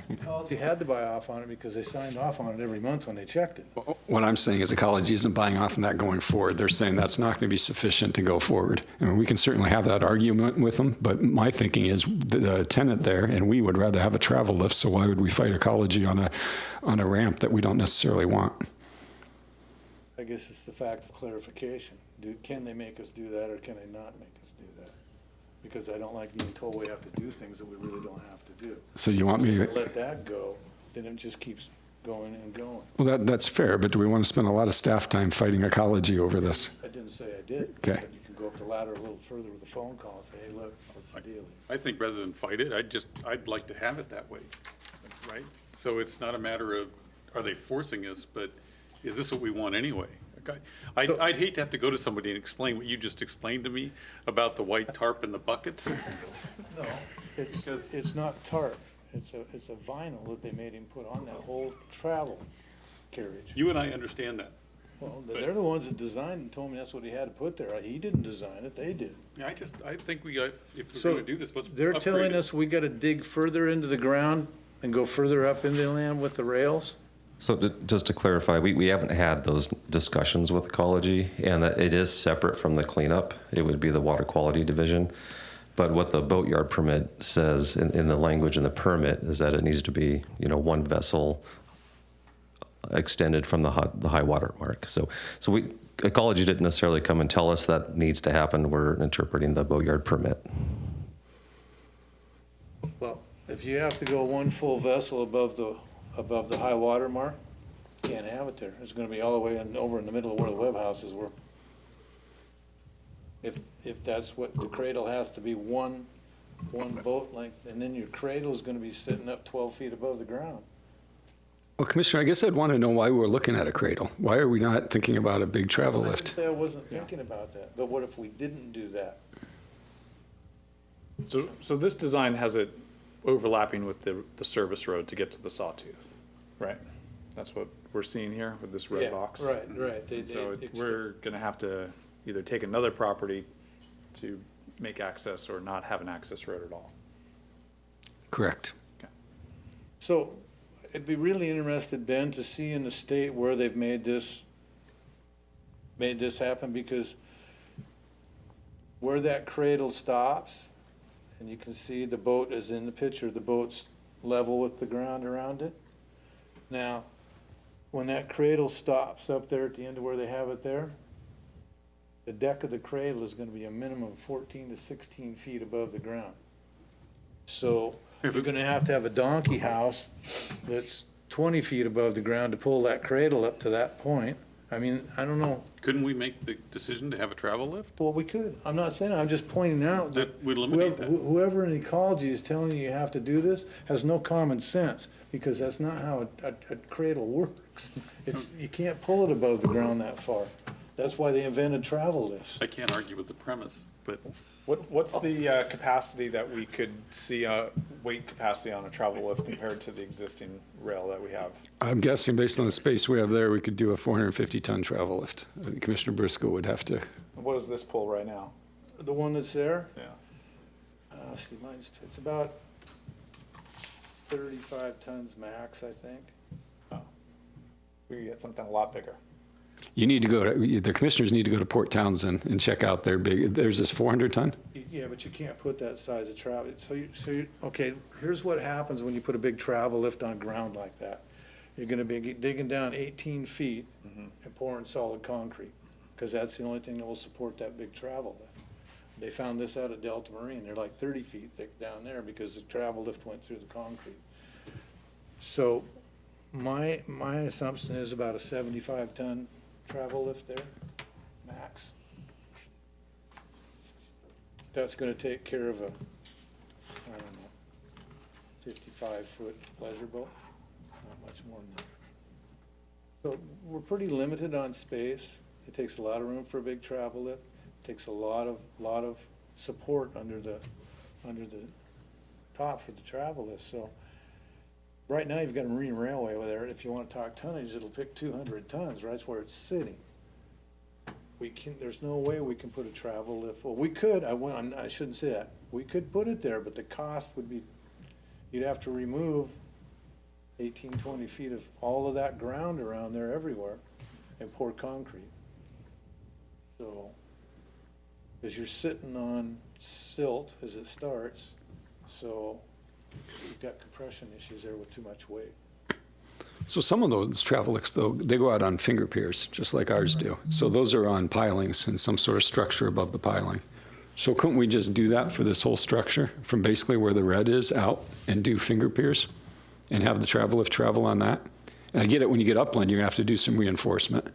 Ecology had to buy off on it because they signed off on it every month when they checked it. What I'm saying is Ecology isn't buying off on that going forward. They're saying that's not going to be sufficient to go forward. I mean, we can certainly have that argument with them, but my thinking is the tenant there, and we would rather have a travel lift, so why would we fight Ecology on a ramp that we don't necessarily want? I guess it's the fact of clarification. Can they make us do that, or can they not make us do that? Because I don't like being told we have to do things that we really don't have to do. So you want me So to... let that go, then it just keeps going and going. Well, that's fair, but do we want to spend a lot of staff time fighting Ecology over this? I didn't say I did. Okay. But you can go up the ladder a little further with a phone call and say, hey, look, what's the deal? I think rather than fight it, I'd like to have it that way, right? So it's not a matter of, are they forcing us, but is this what we want anyway? I'd hate to have to go to somebody and explain what you just explained to me about the white tarp and the buckets. No, it's not tarp. It's a vinyl that they made him put on that whole travel carriage. You and I understand that. Well, they're the ones that designed and told me that's what he had to put there. He didn't design it, they did. Yeah, I think we got, if we're So gonna do this, let's they're upgrade telling it. us we gotta dig further into the ground and go further up into the land with the rails? So just to clarify, we haven't had those discussions with Ecology, and that it is separate from the cleanup. It would be the water quality division. But what the boatyard permit says in the language in the permit is that it needs to be, one vessel extended from the high water mark. So ecology didn't necessarily come and tell us that needs to happen. We're interpreting the Boatyard permit. Well, if you have to go one full vessel above the high water mark, you can't have it there. It's gonna be all the way over in the middle of where the web houses were. If that's what, the cradle has to be one boat length, and then your cradle is gonna be sitting up 12 feet above the ground. Well, Commissioner, I guess I'd want to know why we're looking at a cradle. Why are we not thinking about a big travel I didn't lift? say I wasn't thinking about that, but what if we didn't do that? So this design has it overlapping with the service road to get to the Sawtooth, right? That's what we're seeing here with this red Yeah, box. Right. So we're gonna have to either take another property to make access or not have an access road at all. Correct. So I'd be really interested, Ben, to see in the state where they've made this happen, because where that cradle stops, and you can see the boat is in the picture, the boat's level with the ground around it. Now, when that cradle stops up there at the end of where they have it there, the deck of the cradle is gonna be a minimum of 14 to 16 feet above the ground. So you're gonna have to have a donkey house that's 20 feet above the ground to pull that cradle up to that point. I mean, I don't know. Couldn't we make the decision to have a travel lift? Well, we could. I'm not saying, I'm just pointing out That would eliminate that. whoever in ecology is telling you have to do this has no common sense, because that's not how a cradle works. You can't pull it above the ground that far. That's why they invented travel lifts. I can't argue with the premise, but What's the capacity that we could see, weight capacity on a travel lift compared to the existing rail that we have? I'm guessing based on the space we have there, we could do a 450-ton travel lift. I think Commissioner Briscoe would have to. What does this pull right now? The one that's there, Yeah. see, it's about 35 tons max, I think. We could get something a lot bigger. You need to go to, the commissioners need to go to Port Townsend and check out their big, there's this 400-ton? Yeah, but you can't put that size of travel, okay, here's what happens when you put a big travel lift on ground like that. You're gonna be digging down 18 feet and pouring solid concrete, because that's the only thing that will support that big travel lift. They found this out at Delta Marine, they're like 30 feet thick down there because the travel lift went through the concrete. So my assumption is about a 75-ton travel lift there, max. That's gonna take care of a, I don't know, 55-foot pleasure boat, not much more than that. So we're pretty limited on space. It takes a lot of room for a big travel lift. It takes a lot of support under the top for the travel lift. So right now, you've got a marine railway over there. If you want to talk tonnage, it'll pick 200 tons, right? That's where it's sitting. There's no way we can put a travel lift. Well, we could, I shouldn't say that. We could put it there, but the cost would be, you'd have to remove 18, 20 feet of all of that ground around there everywhere and pour concrete. So, because you're sitting on silt as it starts, so you've got compression issues there with too much weight. So some of those travel lifts, though, they go out on finger piers, just like ours do. So those are on pilings and some sort of structure above the piling. So couldn't we just do that for this whole structure, from basically where the red is out, and do finger piers and have the travel lift travel on that? And I get it, when you get upland, you're gonna have to do some reinforcement.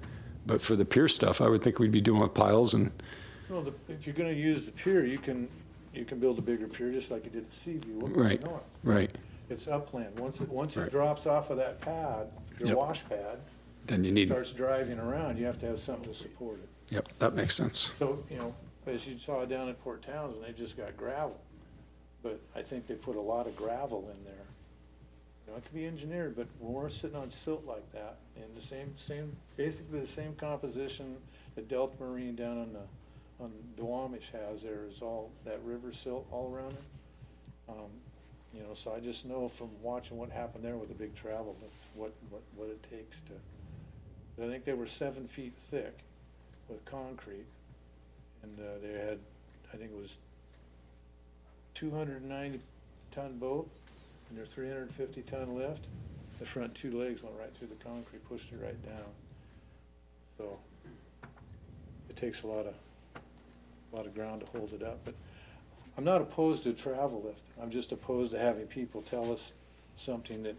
But for the pier stuff, I would think we'd be doing with piles and. Well, if you're gonna use the pier, you can build a bigger pier, just like you did at Seaview. Right, North. right. It's upland. Once it Right. drops off of that pad, your Yep. wash pad, Then you need, starts driving around, you have to have something to support it. yep, that makes sense. So, as you saw down at Port Townsend, they just got gravel. But I think they put a lot of gravel in there. It could be engineered, but when we're sitting on silt like that, in the basically the same composition that Delta Marine down on Duwamish has, there is all that river silt all around it. So I just know from watching what happened there with the big travel, what it takes to, I think they were 7 feet thick with concrete, and they had, I think it was 290-ton boat and their 350-ton lift. The front two legs went right through the concrete, pushed it right down. So it takes a lot of ground to hold it up. But I'm not opposed to travel lift. I'm just opposed to having people tell us something that,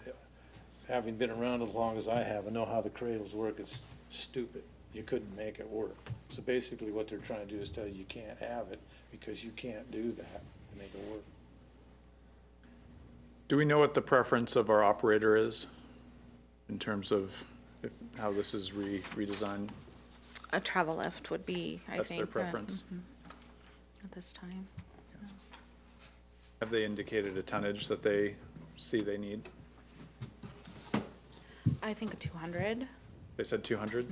having been around as long as I have and know how the cradles work, it's stupid. You couldn't make it work. So basically what they're trying to do is tell you can't have it because you can't do that to make it work. Do we know what the preference of our operator is in terms of how this is redesigned? A travel lift would be, I That's think. their preference. At this time. Have they indicated a tonnage that they see they need? I think a 200. They said 200?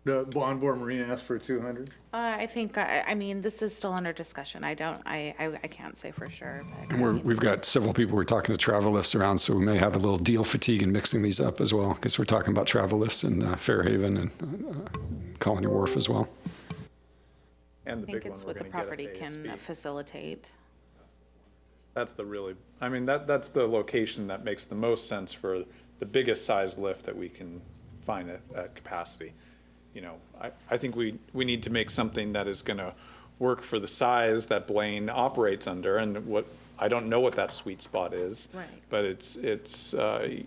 The onboard marine asked for 200? I think, I mean, this is still under discussion. I can't say for sure. But And I mean, we've got several people we're talking to travel lifts around, so we may have a little deal fatigue in mixing these up as well, because we're talking about travel lifts in Fairhaven and Colony Wharf as well. And the I think big one it's we're what the gonna get at property can ASB. facilitate. That's the really, I mean, that's the location that makes the most sense for the biggest size lift that we can find at capacity. You know, I think we need to make something that is gonna work for the size that Blaine operates under, and what, I don't know what that sweet spot is. Right. But it's you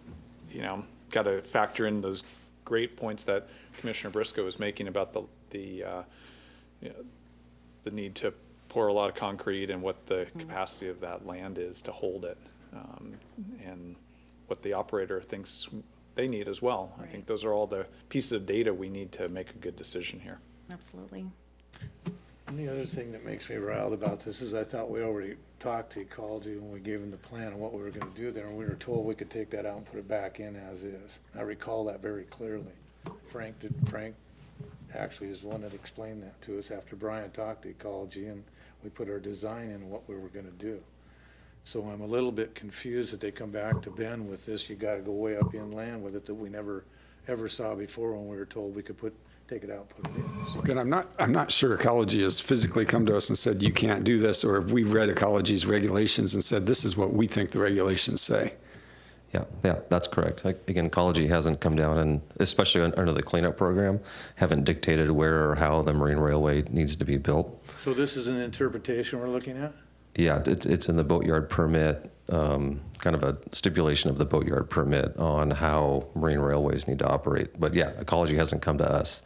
know, gotta factor in those great points that Commissioner Briscoe was making about the need to pour a lot of concrete and what the capacity of that land is to hold it, and what the operator thinks they need as well. I think those are all the pieces of data we need to make a good decision here. Absolutely. And the other thing that makes me riled about this is I thought we already talked to Ecology when we gave them the plan of what we were gonna do there, and we were told we could take that out and put it back in as is. I recall that very clearly. Frank actually is the one that explained that to us after Brian talked to Ecology, and we put our design in what we were gonna do. So I'm a little bit confused that they come back to Ben with this, you gotta go way up inland with it, that we never, ever saw before when we were told we could take it out and put it in. So Again, I'm not sure Ecology has physically come to us and said, you can't do this, or if we've read Ecology's regulations and said, this is what we think the regulations say. Yeah, that's correct. Again, Ecology hasn't come down and, especially under the cleanup program, haven't dictated where or how the marine railway needs to be built. So this is an interpretation we're looking at? Yeah, it's in the Boatyard permit, kind of a stipulation of the Boatyard permit on how marine railways need to operate. But yeah, Ecology hasn't come to us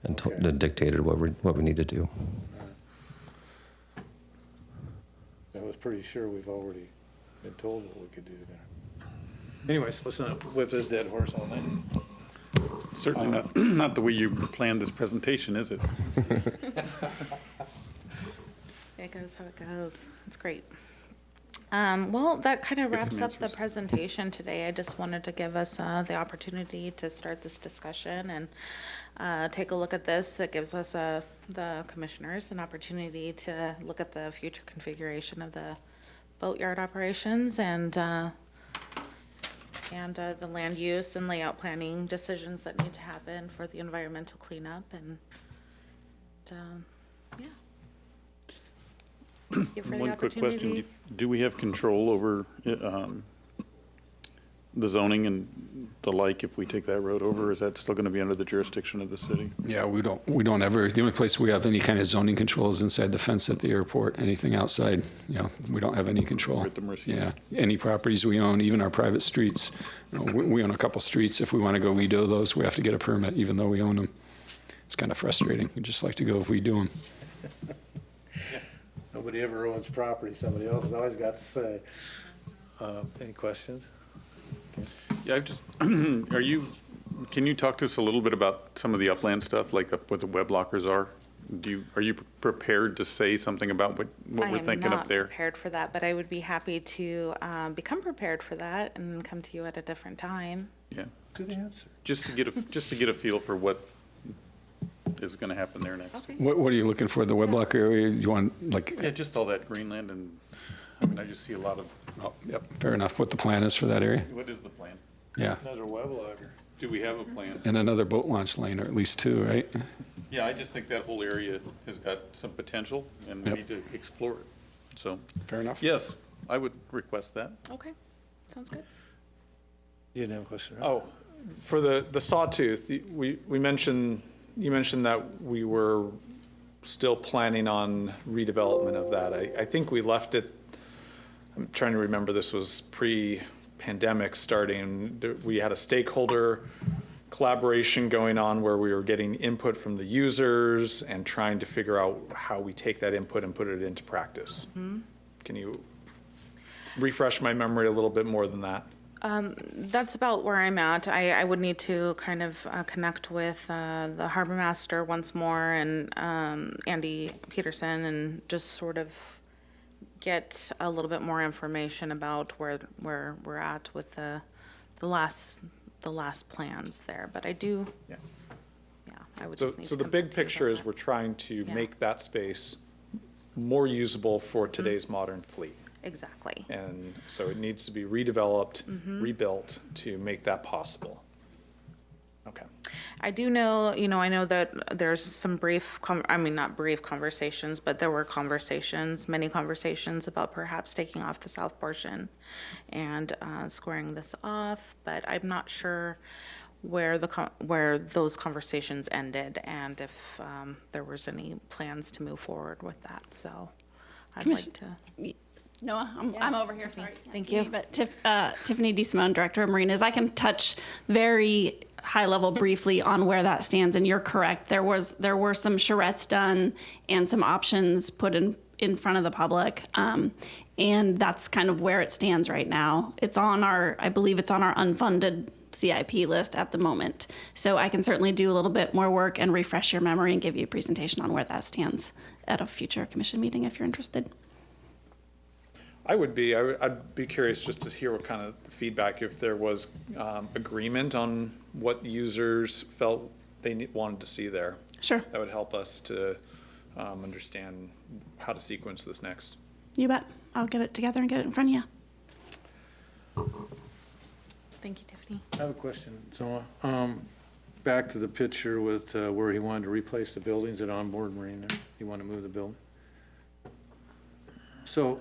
and Okay. dictated what we need to do. I was pretty sure we've already been told what we could do there. Anyways, let's not whip this dead horse all night. Certainly not the way you planned this presentation, is it? It goes how it goes. It's great. Well, that kind of Get wraps some up the answers. presentation today. I just wanted to give us the opportunity to start this discussion and take a look at this. That gives us, the commissioners, an opportunity to look at the future configuration of the boatyard operations and the land use and layout planning decisions that need to happen for the environmental cleanup and, yeah. Thank you for the One quick question. opportunity. Do we have control over the zoning and the like if we take that road over? Is that still going to be under the jurisdiction of the city? Yeah, we don't ever, the only place we have any kind of zoning control is inside the fence at the airport. Anything outside, we don't have any control. We're at the mercy. Yeah, any properties we own, even our private streets, we own a couple streets. If we want to go weedo those, we have to get a permit even though we own them. It's kind of frustrating. We just like to go if we do them. Nobody ever owns property, somebody else has always got to say. Any questions? Yeah, can you talk to us a little bit about some of the upland stuff, like what the web lockers are? Are you prepared to say something about what we're thinking up there? I am not prepared for that, but I would be happy to become prepared for that and come to you at a different time. Yeah, Good answer. just to get a feel for what is going to happen there next. Okay. What are you looking for, the web locker area? You want, like, Yeah, just all that Greenland, and I mean, I just see a lot of, oh, yep, fair enough, what the plan is for that area? what is the plan? Yeah, Another web logger. Do we have a plan? and another boat launch lane, or at least two, right? Yeah, I just think that whole area has got some potential, and we Yep. need to explore it. So, Fair enough. yes, I would request that. Okay. Sounds good. You didn't have a question? right? Oh, for the sawtooth, you mentioned that we were still planning on redevelopment of that. I think we left it, I'm trying to remember, this was pre-pandemic starting. We had a stakeholder collaboration going on where we were getting input from the users and trying to figure out how we take that input and put it into practice. Can you refresh my memory a little bit more than that? That's about where I'm at. I would need to kind of connect with the harbor master once more and Andy Peterson and just sort of get a little bit more information about where we're at with the last plans there. But I do, Yeah. I would So, just need so to the big connect to you picture about is that. we're trying to Yeah. make that space more usable for today's modern fleet. Exactly. And so it needs to be redeveloped, Mm-hmm. rebuilt to make that possible. Okay. I do know, I know that there's some not brief conversations, but there were many conversations about perhaps taking off the south portion and squaring this off, but I'm not sure where those conversations ended and if there was any plans to move forward with that, so I'd like to. Noah, I'm Yes, over here. Tiffany. Sorry, Thank see you. me, But Tiffany DeSimone, Director of Marinas. I can touch very high level briefly on where that stands. And you're correct. There were some charrettes done and some options put in front of the public. And that's kind of where it stands right now. I believe it's on our unfunded CIP list at the moment. So I can certainly do a little bit more work and refresh your memory and give you a presentation on where that stands at a future commission meeting if you're interested. I'd be curious just to hear what kind of feedback, if there was agreement on what users felt they wanted to see there. Sure. That would help us to understand how to sequence this next. You bet. I'll get it together and get it in front of you. Thank you, Tiffany. I have a question, so, back to the picture with where he wanted to replace the buildings at Onboard Marina. He wanted to move the building. So,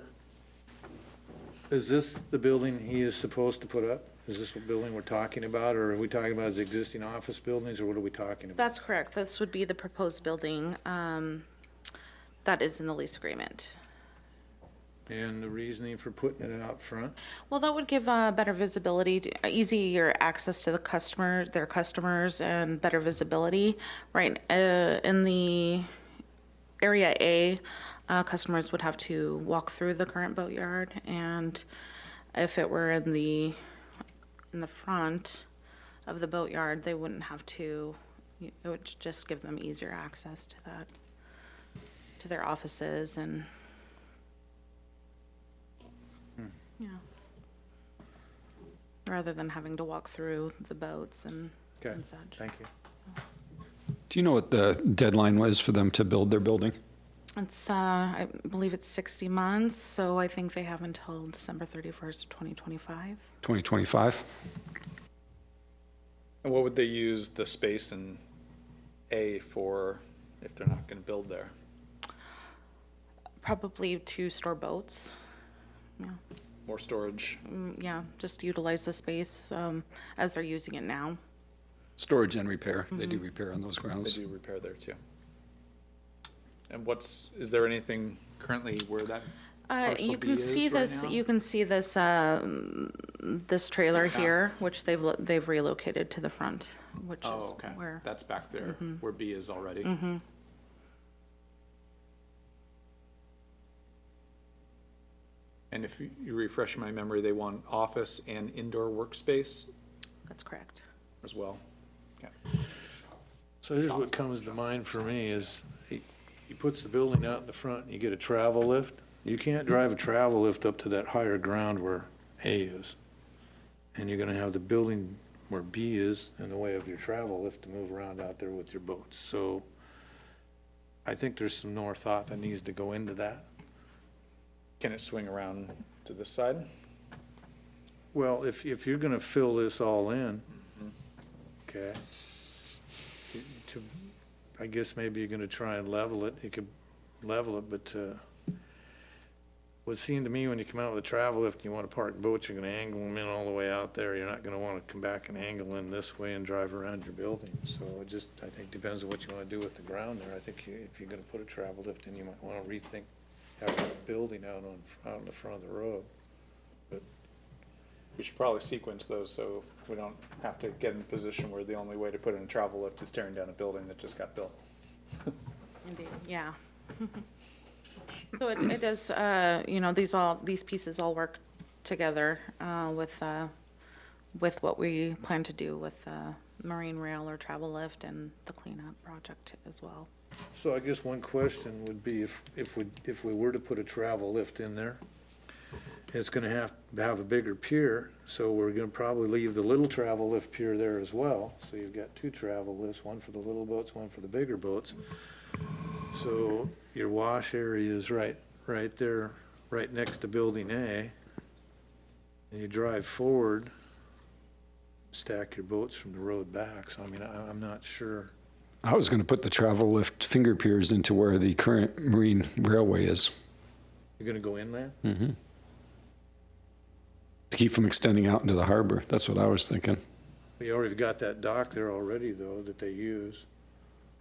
is this the building he is supposed to put up? Is this what building we're talking about, or are we talking about his existing office buildings, or what are we talking about? That's correct. This would be the proposed building that is in the lease agreement. And the reasoning for putting it out front? Well, that would give better visibility, easier access to their customers, and better visibility. Right, in the Area A, customers would have to walk through the current boatyard, and if it were in the front of the boatyard, they wouldn't have to. It would just give them easier access to that, to their offices and. Yeah. Rather than having to walk through the boats and Okay, such. thank you. Do you know what the deadline was for them to build their building? It's, I believe it's 60 months, so I think they have until December 31st of 2025. 2025? And what would they use the space in A for if they're not going to build there? Probably to store boats. Yeah, More storage? yeah, just utilize the space as they're using it now. Storage and repair. They do repair on those They grounds. do repair there too. And is there anything currently where that parcel You B can is see right this. now? You can see this. This trailer here, which they've relocated to the front, which Oh, is okay. where. That's back there, where B is already. And if you refresh my memory, they want office and indoor workspace That's correct. as well. Okay. So here's what comes to mind for me is, he puts the building out in the front, you get a travel lift. You can't drive a travel lift up to that higher ground where A is. And you're gonna have the building where B is in the way of your travel lift to move around out there with your boats. So I think there's some more thought that needs to go into that. Can it swing around to this side? Well, if you're gonna fill this all in, okay, I guess maybe you're gonna try and level it, you could level it, but, would seem to me when you come out with a travel lift, you want to park boats, you're going to angle them in all the way out there. You're not going to want to come back and angle in this way and drive around your building. So it just, I think, depends on what you want to do with the ground there. I think if you're going to put a travel lift in, you might want to rethink having a building out in the front of the road. But We should probably sequence those so we don't have to get in a position where the only way to put in a travel lift is tearing down a building that just got built. Indeed, yeah. So it does, you know, these pieces all work together with what we plan to do with marine rail or travel lift and the cleanup project as well. So I guess one question would be if we were to put a travel lift in there, it's gonna have a bigger pier, so we're gonna probably leave the little travel lift pier there as well. So you've got two travel lifts, one for the little boats, one for the bigger boats. So your wash area is right there, right next to Building A. And you drive forward, stack your boats from the road back. So I mean, I'm not sure. I was going to put the travel lift finger piers into where the current marine railway is, You're gonna go inland? to keep from extending out into the harbor. That's what I was thinking. You already got that dock there already, though, that they use.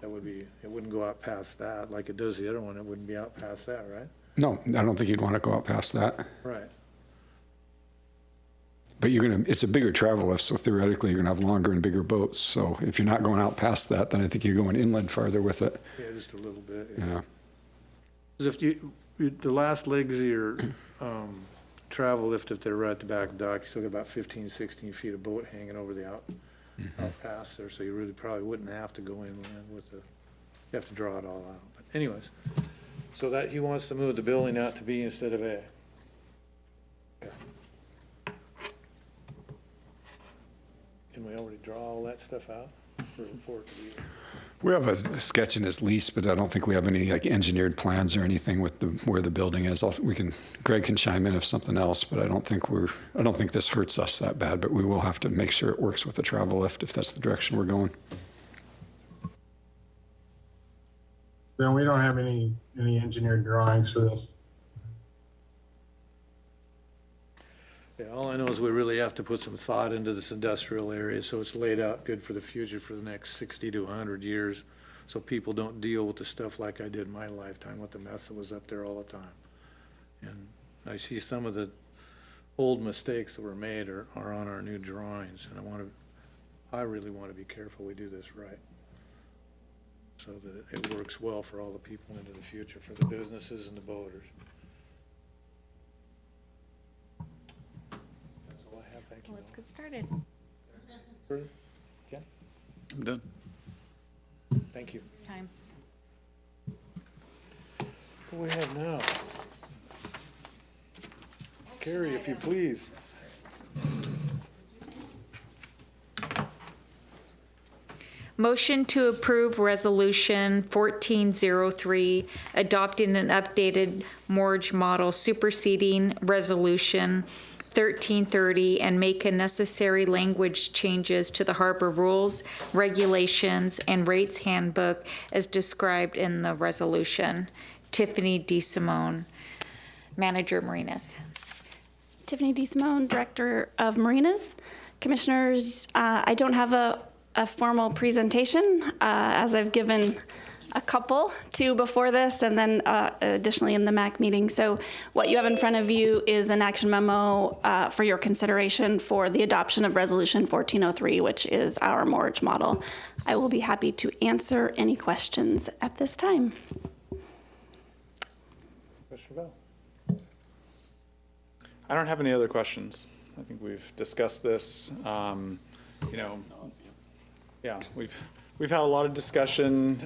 That would be, it wouldn't go out past that, like it does the other one, it wouldn't be out past that, right? No, I don't think you'd want to go out past that. Right. But it's a bigger travel lift, so theoretically you're going to have longer and bigger boats. So if you're not going out past that, then I think you're going inland farther with it. Yeah, just a little bit. Yeah. 'Cause if the last legs of your travel lift, if they're right at the back of the dock, you still got about 15, 16 feet of boat hanging over the out past there, so you really probably wouldn't have to go inland with you have to draw it all out. But anyways, so that he wants to move the building out to B instead of A. Okay. Can we already draw all that stuff out for it to be? We have a sketch in his lease, but I don't think we have any like engineered plans or anything with where the building is. Greg can chime in if something else, but I don't think this hurts us that bad, but we will have to make sure it works with the travel lift if that's the direction we're going. Then we don't have any engineered drawings for this. Yeah, all I know is we really have to put some thought into this industrial area, so it's laid out good for the future for the next 60 to 100 years, so people don't deal with the stuff like I did in my lifetime with the mess that was up there all the time. And I see some of the old mistakes that were made are on our new drawings, and I really want to be careful we do this right, so that it works well for all the people into the future, for the businesses and the boaters. Thank you. Let's get started. Ken? I'm done. Thank you. Time. What do we have now? Carrie, if you please. Motion to approve Resolution 1403, adopting an updated mortgage model superseding Resolution 1330 and make necessary language changes to the harbor rules, regulations, and rates handbook as described in the resolution. Tiffany DeSimone, Manager Marinas. Tiffany DeSimone, Director of Marinas. Commissioners, I don't have a formal presentation as I've given a couple, two before this, and then additionally in the MAC meeting. So what you have in front of you is an action memo for your consideration for the adoption of Resolution 1403, which is our mortgage model. I will be happy to answer any questions at this time. Commissioner Bell. I don't have any other questions. I think we've discussed this. Yeah, we've had a lot of discussion.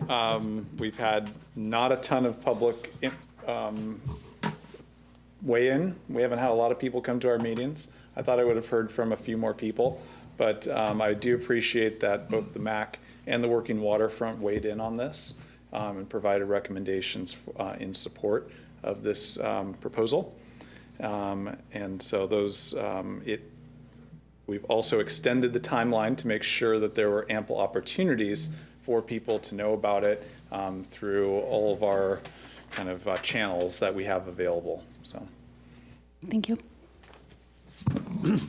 We've had not a ton of public weigh-in. We haven't had a lot of people come to our meetings. I thought I would have heard from a few more people, but I do appreciate that both the MAC and the Working Waterfront weighed in on this and provided recommendations in support of this proposal. And so those, we've also extended the timeline to make sure that there were ample opportunities for people to know about it through all of our kind of channels that we have available. So Thank you.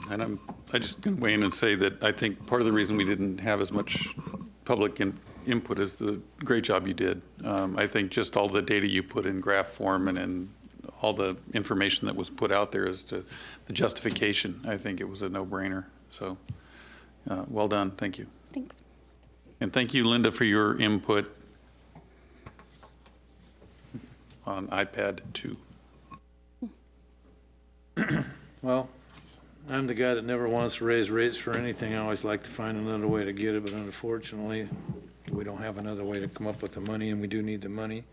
And I just going to weigh in and say that I think part of the reason we didn't have as much public input is the great job you did. I think just all the data you put in graph form and all the information that was put out there as to the justification, I think it was a no-brainer. So well done. Thank you. Thanks. And thank you, Linda, for your input on iPad 2. Well, I'm the guy that never wants to raise rates for anything. I always like to find another way to get it, but unfortunately, we don't have another way to come up with the money, and we do need the money.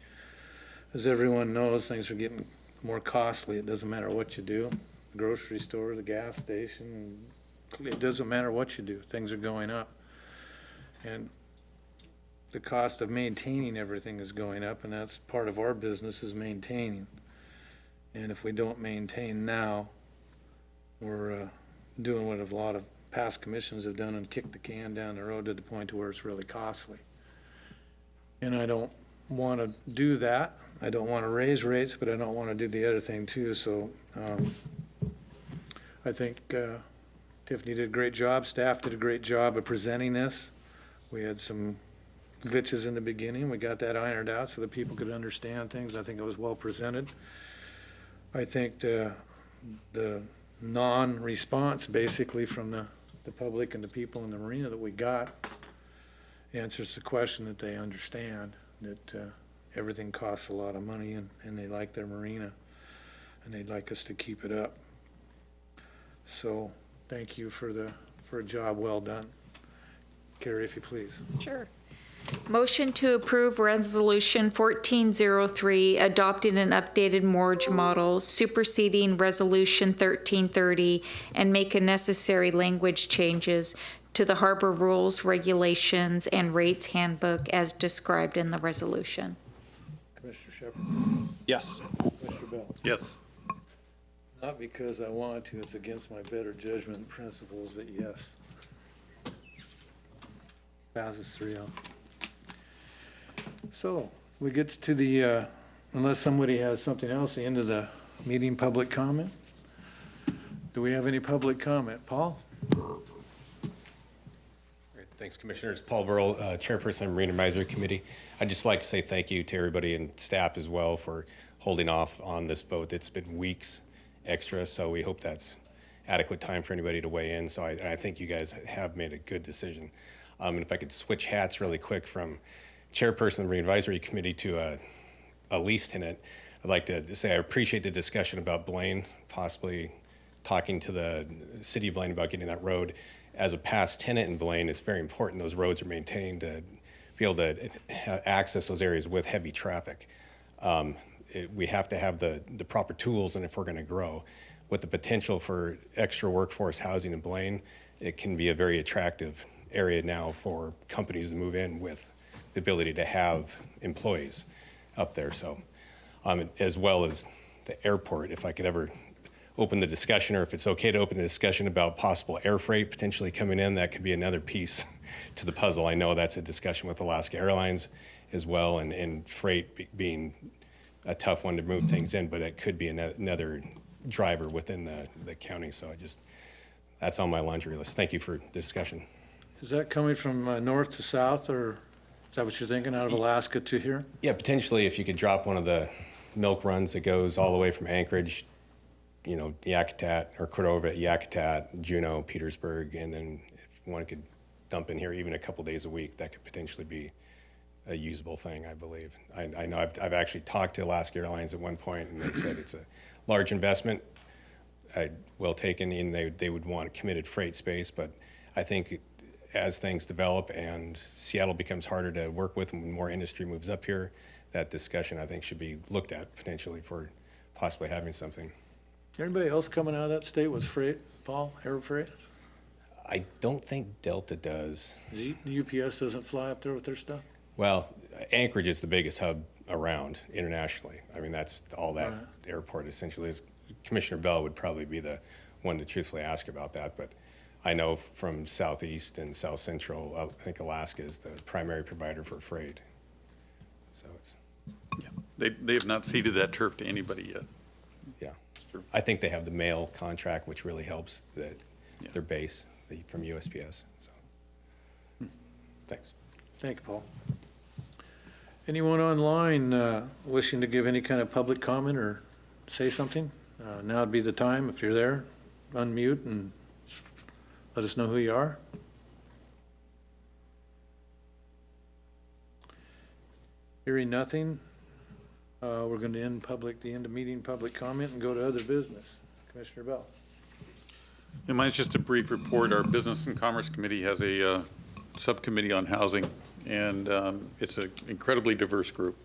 As everyone knows, things are getting more costly. It doesn't matter what you do. The grocery store, the gas station, it doesn't matter what you do. Things are going up. And the cost of maintaining everything is going up, and that's part of our business is maintaining. And if we don't maintain now, we're doing what a lot of past commissions have done and kicked the can down the road to the point to where it's really costly. And I don't want to do that. I don't want to raise rates, but I don't want to do the other thing too. So I think Tiffany did a great job. Staff did a great job of presenting this. We had some glitches in the beginning. We got that ironed out so that people could understand things. I think it was well presented. I think the non-response basically from the public and the people in the marina that we got answers the question that they understand, that everything costs a lot of money and they like their marina and they'd like us to keep it up. So thank you for a job well done. Carrie, if you please. Sure. Motion to approve Resolution 1403, adopting an updated mortgage model, superseding Resolution 1330, and make necessary language changes to the harbor rules, regulations, and rates handbook as described in the resolution. Commissioner Shepherd. Yes. Commissioner Bell. Yes. Not because I want to, it's against my better judgment and principles, but yes. Passes 3-0. So we get to the, unless somebody has something else, the end of the meeting, public comment. Do we have any public comment? Paul? Great. Thanks, Commissioners. Paul Burrell, Chairperson of Marine Advisory Committee. I'd just like to say thank you to everybody and staff as well for holding off on this vote. It's been weeks extra, so we hope that's adequate time for anybody to weigh in. So I think you guys have made a good decision. And if I could switch hats really quick from Chairperson of the Marine Advisory Committee to a lease tenant, I'd like to say I appreciate the discussion about Blaine, possibly talking to the city of Blaine about getting that road. As a past tenant in Blaine, it's very important those roads are maintained to be able to access those areas with heavy traffic. We have to have the proper tools, and if we're going to grow, with the potential for extra workforce housing in Blaine, it can be a very attractive area now for companies to move in with the ability to have employees up there. So, as well as the airport, if I could ever open the discussion, or if it's okay to open the discussion about possible air freight potentially coming in, that could be another piece to the puzzle. I know that's a discussion with Alaska Airlines as well, and freight being a tough one to move things in, but it could be another driver within the county. So that's on my laundry list. Thank you for the discussion. Is that coming from north to south, or is that what you're thinking, out of Alaska to here? Yeah, potentially if you could drop one of the milk runs that goes all the way from Anchorage, Yakutat, or Cordova, Yakutat, Juneau, Petersburg, and then if one could dump in here even a couple days a week, that could potentially be a usable thing, I believe. I know I've actually talked to Alaska Airlines at one point, and they said it's a large investment, well taken, and they would want committed freight space, but I think as things develop and Seattle becomes harder to work with and more industry moves up here, that discussion I think should be looked at potentially for possibly having something. Anybody else coming out of that state with freight, Paul, air freight? I don't think Delta does. The UPS doesn't fly up there with their stuff? Well, Anchorage is the biggest hub around internationally. I mean, that's all that airport essentially is. Commissioner Bell would probably be the one to truthfully ask about that, but I know from Southeast and South Central, I think Alaska is the primary provider for freight. So it's. Yeah, they have not ceded that turf to anybody yet. Yeah. I think they have the mail contract, which really helps their base from USPS. So, thanks. Thank you, Paul. Anyone online wishing to give any kind of public comment or say something? Now would be the time, if you're there, unmute and let us know who you are. Hearing nothing, we're going to end the end of meeting public comment and go to other business. Commissioner Bell. And mine's just a brief report. Our Business and Commerce Committee has a subcommittee on housing, and it's an incredibly diverse group.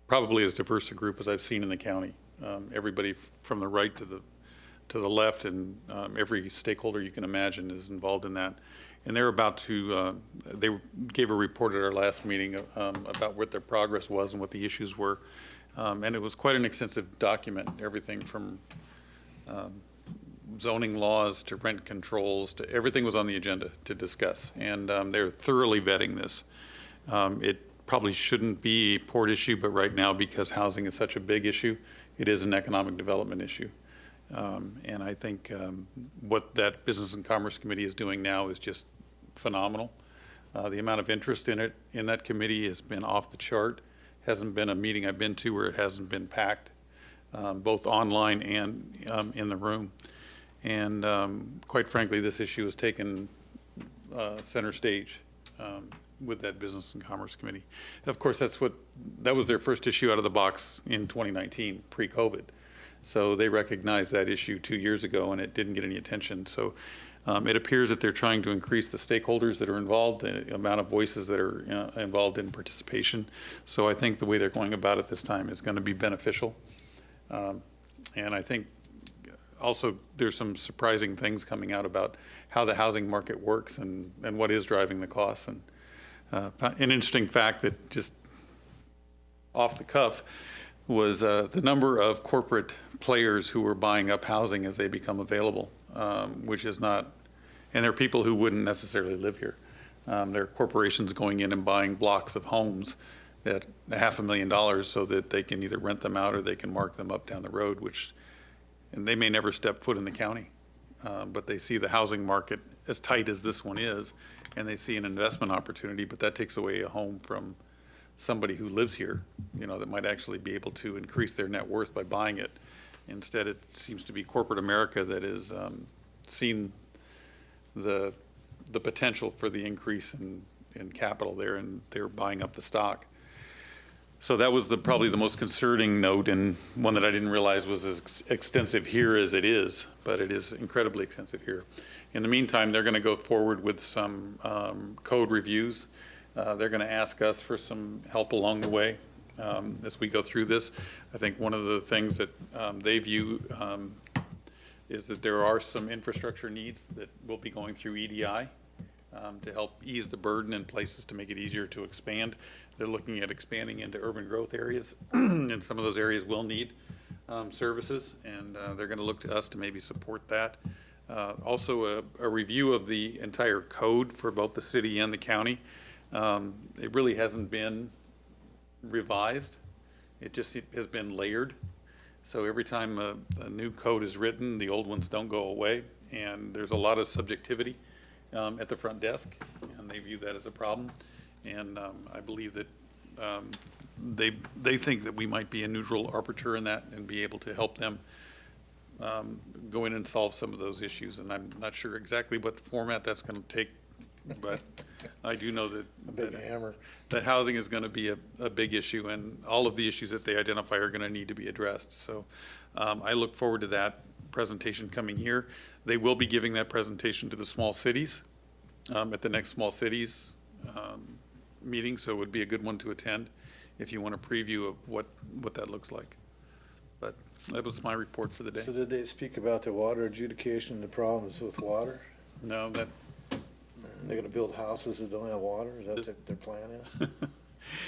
Probably as diverse a group as I've seen in the county. Everybody from the right to the left, and every stakeholder you can imagine is involved in that. And they're about to, they gave a report at our last meeting about what their progress was and what the issues were. And it was quite an extensive document, everything from zoning laws to rent controls to everything was on the agenda to discuss. And they're thoroughly vetting this. It probably shouldn't be a port issue, but right now, because housing is such a big issue, it is an economic development issue. And I think what that Business and Commerce Committee is doing now is just phenomenal. The amount of interest in it, in that committee, has been off the chart. Hasn't been a meeting I've been to where it hasn't been packed, both online and in the room. And quite frankly, this issue has taken center stage with that Business and Commerce Committee. Of course, that was their first issue out of the box in 2019, pre-COVID. So they recognized that issue 2 years ago, and it didn't get any attention. So it appears that they're trying to increase the stakeholders that are involved, the amount of voices that are involved in participation. So I think the way they're going about it this time is going to be beneficial. And I think also there's some surprising things coming out about how the housing market works and what is driving the costs. And an interesting fact that just off the cuff was the number of corporate players who are buying up housing as they become available, which is not, and there are people who wouldn't necessarily live here. There are corporations going in and buying blocks of homes at $500,000 so that they can either rent them out or they can mark them up down the road, and they may never step foot in the county, but they see the housing market as tight as this one is, and they see an investment opportunity, but that takes away a home from somebody who lives here, that might actually be able to increase their net worth by buying it. Instead, it seems to be corporate America that has seen the potential for the increase in capital there, and they're buying up the stock. So that was probably the most concerning note, and one that I didn't realize was as extensive here as it is, but it is incredibly extensive here. In the meantime, they're going to go forward with some code reviews. They're going to ask us for some help along the way as we go through this. I think one of the things that they view is that there are some infrastructure needs that will be going through EDI to help ease the burden in places to make it easier to expand. They're looking at expanding into urban growth areas, and some of those areas will need services, and they're going to look to us to maybe support that. Also, a review of the entire code for both the city and the county. It really hasn't been revised. It just has been layered. So every time a new code is written, the old ones don't go away, and there's a lot of subjectivity at the front desk, and they view that as a problem. And I believe that they think that we might be a neutral arbiter in that and be able to help them go in and solve some of those issues. And I'm not sure exactly what format that's going to take, but I do know that housing is going to be a big issue, and all of the issues that they identify are going to need to be addressed. So I look forward to that presentation coming here. They will be giving that presentation to the small cities at the next small cities meeting, so it would be a good one to attend if you want a preview of what that looks like. But that was my report for the day. So did they speak about the water adjudication, the problems with water? No, that. They're gonna build houses that don't have water? Is that what their plan is?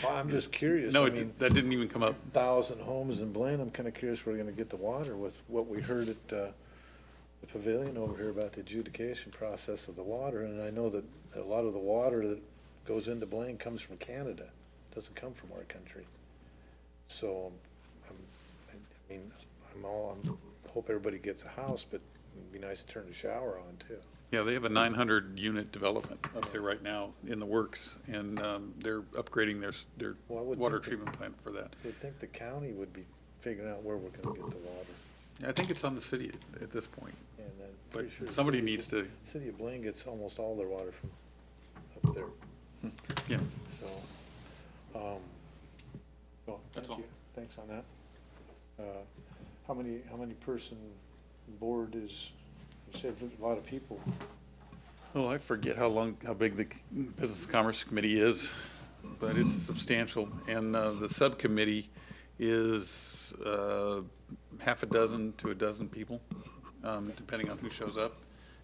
Well, I'm just curious. No, I mean, that didn't even come up. 1,000 homes in Blaine. I'm kind of curious where they're gonna get the water with what we heard at the pavilion over here about the adjudication process of the water. And I know that a lot of the water that goes into Blaine comes from Canada. It doesn't come from our country. So I'm I mean, hope everybody gets a house, but it'd be nice to turn the shower on too. Yeah, they have a 900 unit development up there right now in the works, and they're upgrading their Well, I would water think that- treatment plant for that. You'd think the county would be figuring out where we're gonna get the water. I think it's on the city at this point, And then but pretty sure somebody city- needs to, City of Blaine gets almost all their water from up there, yeah. so, well, That's thank all. you. Thanks on that. How many person board is, you said a lot of people. Oh, I forget how big the Business Commerce Committee is, but it's substantial. And the subcommittee is half a dozen to a dozen people, depending on who shows up.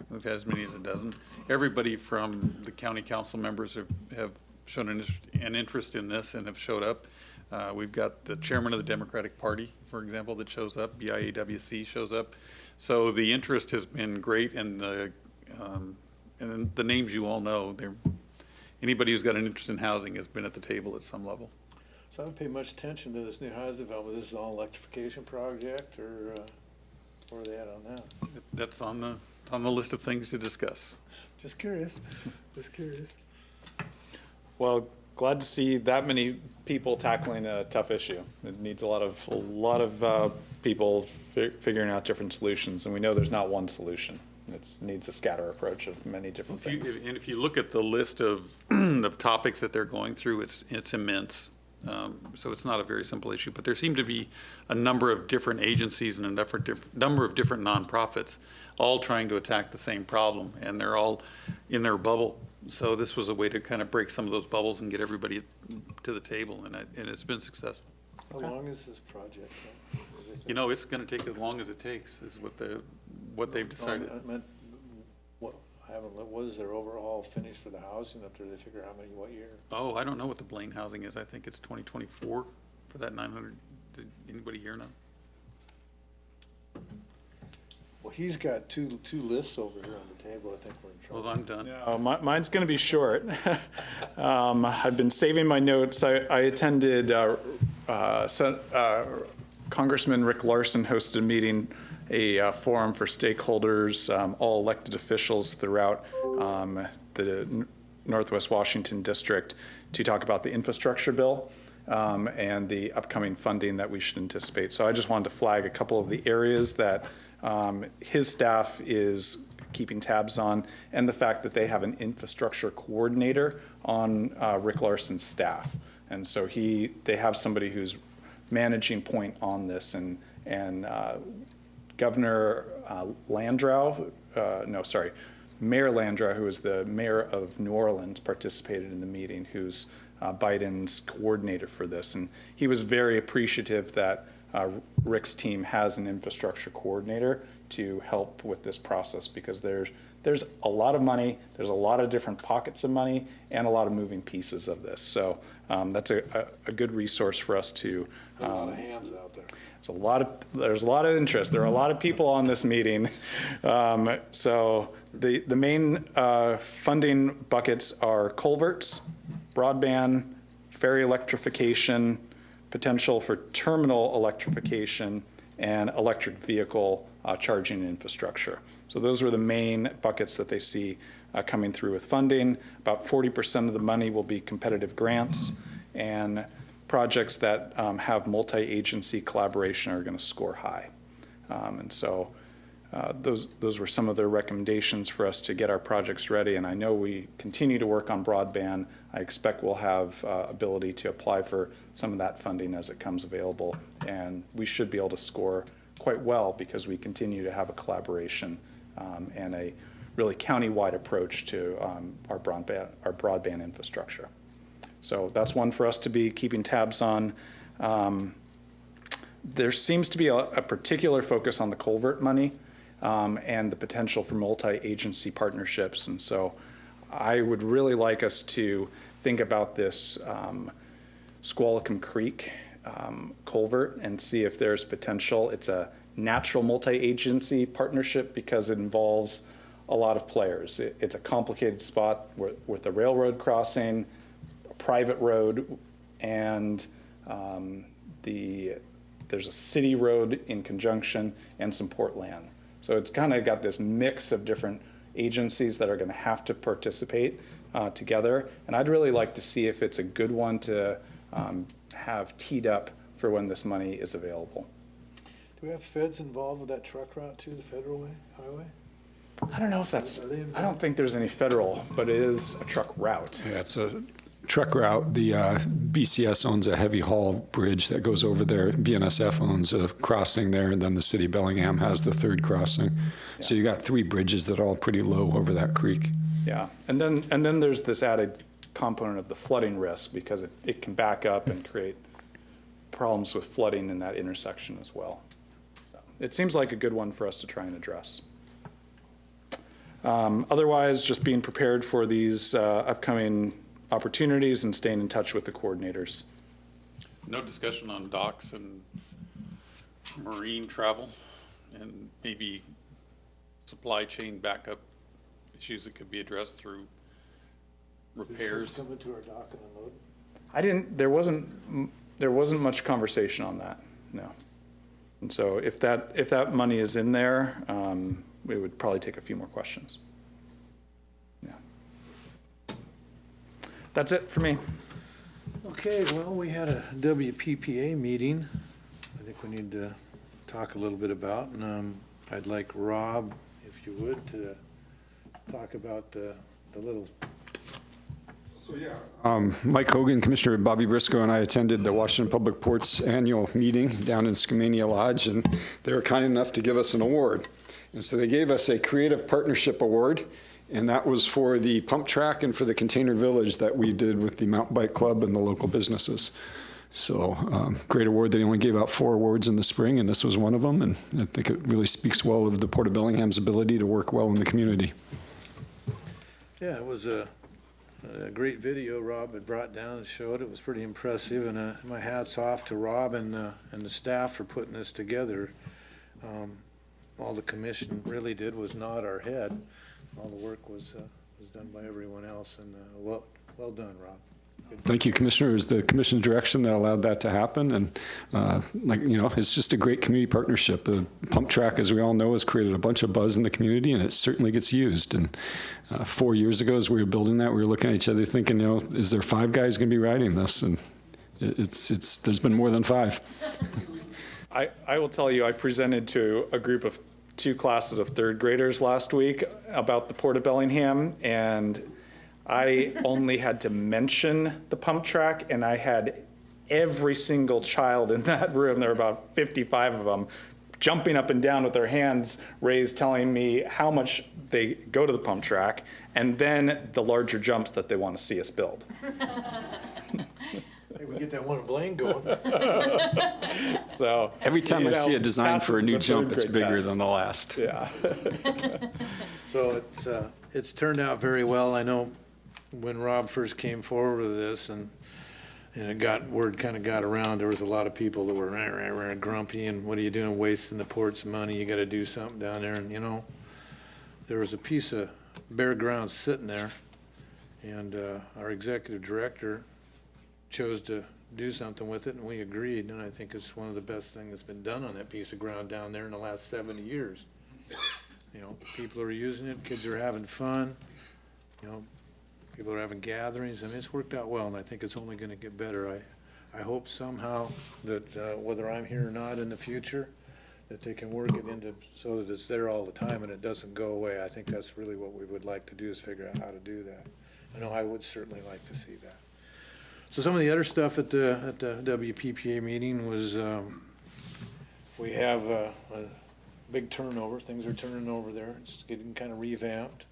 We've had as many as a dozen. Everybody from the county council members have shown an interest in this and have showed up. We've got the chairman of the Democratic Party, for example, that shows up. BIAWC shows up. So the interest has been great, and then the names you all know, anybody who's got an interest in housing has been at the table at some level. So I don't pay much attention to this new housing development. This is all electrification project, or where are they at on that? That's on the list of things to discuss. Just curious, just curious. Well, glad to see that many people tackling a tough issue. It needs a lot of people figuring out different solutions, and we know there's not one solution. It needs a scatter approach of many different things. And if you look at the list of of topics that they're going through, it's immense. So it's not a very simple issue, but there seem to be a number of different agencies and a number of different nonprofits all trying to attack the same problem, and they're all in their bubble. So this was a way to kind of break some of those bubbles and get everybody to the table, and it's been successful. How long is this project? You know, it's going to take as long as it takes, is what they've decided. I meant, what is their overall finish for the housing up there? They figure how many, what year? Oh, I don't know what the Blaine housing is. I think it's 2024 for that 900. Did anybody here know? Well, he's got two lists over here on the table. I think we're in trouble. Well, I'm done. Mine's going to be short. I've been saving my notes. I attended Congressman Rick Larson hosted a meeting, a forum for stakeholders, all elected officials throughout the Northwest Washington District to talk about the infrastructure bill and the upcoming funding that we should anticipate. So I just wanted to flag a couple of the areas that his staff is keeping tabs on, and the fact that they have an infrastructure coordinator on Rick Larson's staff. And so they have somebody who's managing point on this, and Governor Mayor Landrieu, who is the mayor of New Orleans, participated in the meeting, who's Biden's coordinator for this. And he was very appreciative that Rick's team has an infrastructure coordinator to help with this process, because there's a lot of money, there's a lot of different pockets of money, and a lot of moving pieces of this. So that's a good resource for us to. A lot of hands out there. There's a lot of interest. There are a lot of people on this meeting. So the main funding buckets are culverts, broadband, ferry electrification, potential for terminal electrification, and electric vehicle charging infrastructure. So those were the main buckets that they see coming through with funding. About 40% of the money will be competitive grants, and projects that have multi-agency collaboration are going to score high. And so those were some of their recommendations for us to get our projects ready. And I know we continue to work on broadband. I expect we'll have ability to apply for some of that funding as it comes available. And we should be able to score quite well, because we continue to have a collaboration and a really county-wide approach to our broadband infrastructure. So that's one for us to be keeping tabs on. There seems to be a particular focus on the culvert money and the potential for multi-agency partnerships. And so I would really like us to think about this Squalicum Creek culvert and see if there's potential. It's a natural multi-agency partnership because it involves a lot of players. It's a complicated spot with a railroad crossing, a private road, and the there's a city road in conjunction and some port land. So it's kind of got this mix of different agencies that are going to have to participate together. And I'd really like to see if it's a good one to have teed up for when this money is available. Do we have feds involved with that truck route too, the federal highway? I don't know if that's, I don't think there's any federal, but it is a truck route. Yeah, it's a truck route. The BCS owns a heavy haul bridge that goes over there. BNSF owns a crossing there, and then the city of Bellingham has the third crossing. So you got 3 bridges that are all pretty low over that creek. Yeah, and then there's this added component of the flooding risk because it can back up and create problems with flooding in that intersection as well. So it seems like a good one for us to try and address. Otherwise, just being prepared for these upcoming opportunities and staying in touch with the coordinators. No discussion on docks and marine travel and maybe supply chain backup issues that could be addressed through repairs. Coming to our dock and unload? I didn't, there wasn't much conversation on that, no. And so if that money is in there, we would probably take a few more questions. Yeah. That's it for me. Okay, well, we had a WPPA meeting I think we need to talk a little bit about, and I'd like Rob, if you would, to talk about the little. So, yeah. Mike Hogan, Commissioner Bobby Briscoe, and I attended the Washington Public Ports annual meeting down in Skamania Lodge, and they were kind enough to give us an award. And so they gave us a Creative Partnership Award, and that was for the pump track and for the container village that we did with the Mountain Bike Club and the local businesses. So great award. They only gave out 4 awards in the spring, and this was one of them, and I think it really speaks well of the Port of Bellingham's ability to work well in the community. Yeah, it was a great video Rob had brought down and showed. It was pretty impressive, and my hat's off to Rob and the staff for putting this together. All the commission really did was nod our head. All the work was done by everyone else, and well done, Rob. Thank you, Commissioner. It was the commission's direction that allowed that to happen, and it's just a great community partnership. The pump track, as we all know, has created a bunch of buzz in the community, and it certainly gets used. And 4 years ago, as we were building that, we were looking at each other thinking, is there 5 guys going to be riding this? And there's been more than 5. I will tell you, I presented to a group of 2 classes of 3rd graders last week about the Port of Bellingham, and I only had to mention the pump track, and I had every single child in that room, there were about 55 of them, jumping up and down with their hands raised, telling me how much they go to the pump track, and then the larger jumps that they want to see us build. Hey, we get that one in Blaine going. So every time I see a design for a new jump, it's bigger than the last. Yeah. So it's turned out very well. I know when Rob first came forward with this, and word kind of got around, there was a lot of people that were grumpy, and what are you doing wasting the port's money? You got to do something down there. And there was a piece of bare ground sitting there, and our executive director chose to do something with it, and we agreed, and I think it's one of the best things that's been done on that piece of ground down there in the last 70 years. People are using it, kids are having fun, people are having gatherings. I mean, it's worked out well, and I think it's only going to get better. I hope somehow that whether I'm here or not in the future, that they can work it into so that it's there all the time and it doesn't go away. I think that's really what we would like to do, is figure out how to do that. I know I would certainly like to see that. So some of the other stuff at the WPPA meeting was we have a big turnover. Things are turning over there. It's getting kind of revamped.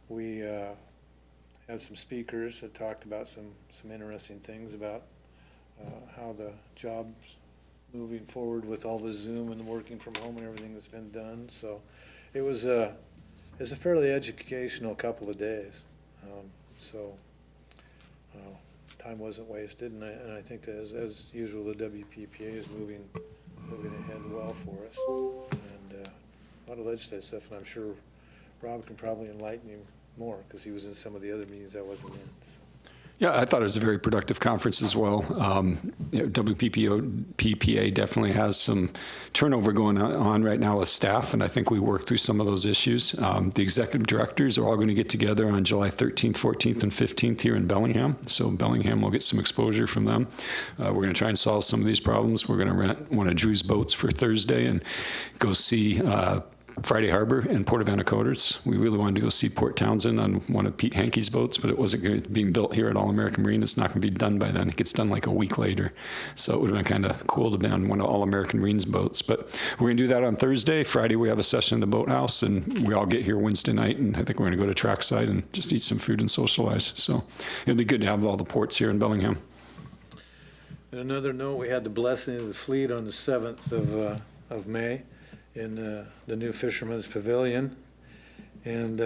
We had some speakers that talked about some interesting things about how the job's moving forward with all the Zoom and the working from home and everything that's been done. So it was a fairly educational couple of days. Time wasn't wasted, and I think that as usual, the WPPA is moving ahead well for us, and a lot of legislative stuff. And I'm sure Rob can probably enlighten you more because he was in some of the other meetings I wasn't in. So. Yeah, I thought it was a very productive conference as well. WPPA definitely has some turnover going on right now with staff, and I think we worked through some of those issues. The executive directors are all going to get together on July 13th, 14th, and 15th here in Bellingham. So Bellingham will get some exposure from them. We're going to try and solve some of these problems. We're going to rent one of Drew's boats for Thursday and go see Friday Harbor and Port of Anacortes. We really wanted to go see Port Townsend on one of Pete Hankey's boats, but it wasn't being built here at All-American Marine. It's not going to be done by then. It gets done like a week later. So it would have been kind of cool to be on one of All-American Marine's boats. But we're going to do that on Thursday. Friday, we have a session in the boathouse, and we all get here Wednesday night, and I think we're going to go to trackside and just eat some food and socialize. So it'll be good to have all the ports here in Bellingham. And another note, we had the blessing of the fleet on the 7th of May in the new Fisherman's Pavilion. And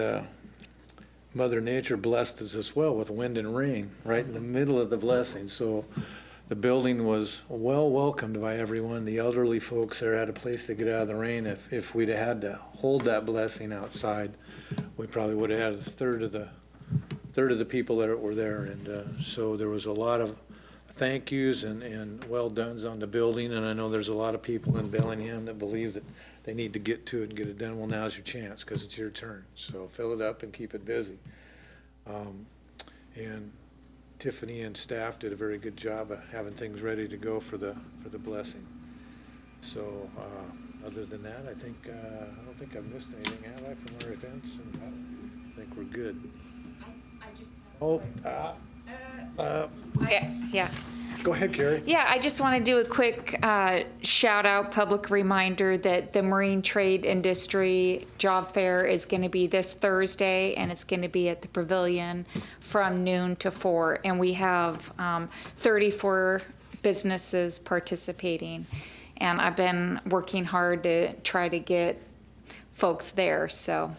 Mother Nature blessed us as well with wind and rain right in the middle of the blessing. So the building was well welcomed by everyone. The elderly folks there had a place to get out of the rain. If we'd had to hold that blessing outside, we probably would have had a third of the people that were there. And so there was a lot of thank yous and well dones on the building, and I know there's a lot of people in Bellingham that believe that they need to get to it and get it done. Well, now's your chance, because it's your turn. So fill it up and keep it busy. And Tiffany and staff did a very good job of having things ready to go for the blessing. So other than that, I don't think I've missed anything, have I, from our events? And I think we're good. Yeah. Go ahead, Carrie. Yeah, I just want to do a quick shout out, public reminder that the Marine Trade Industry Job Fair is going to be this Thursday, and it's going to be at the Pavilion from noon to 4. And we have 34 businesses participating. And I've been working hard to try to get folks there, so.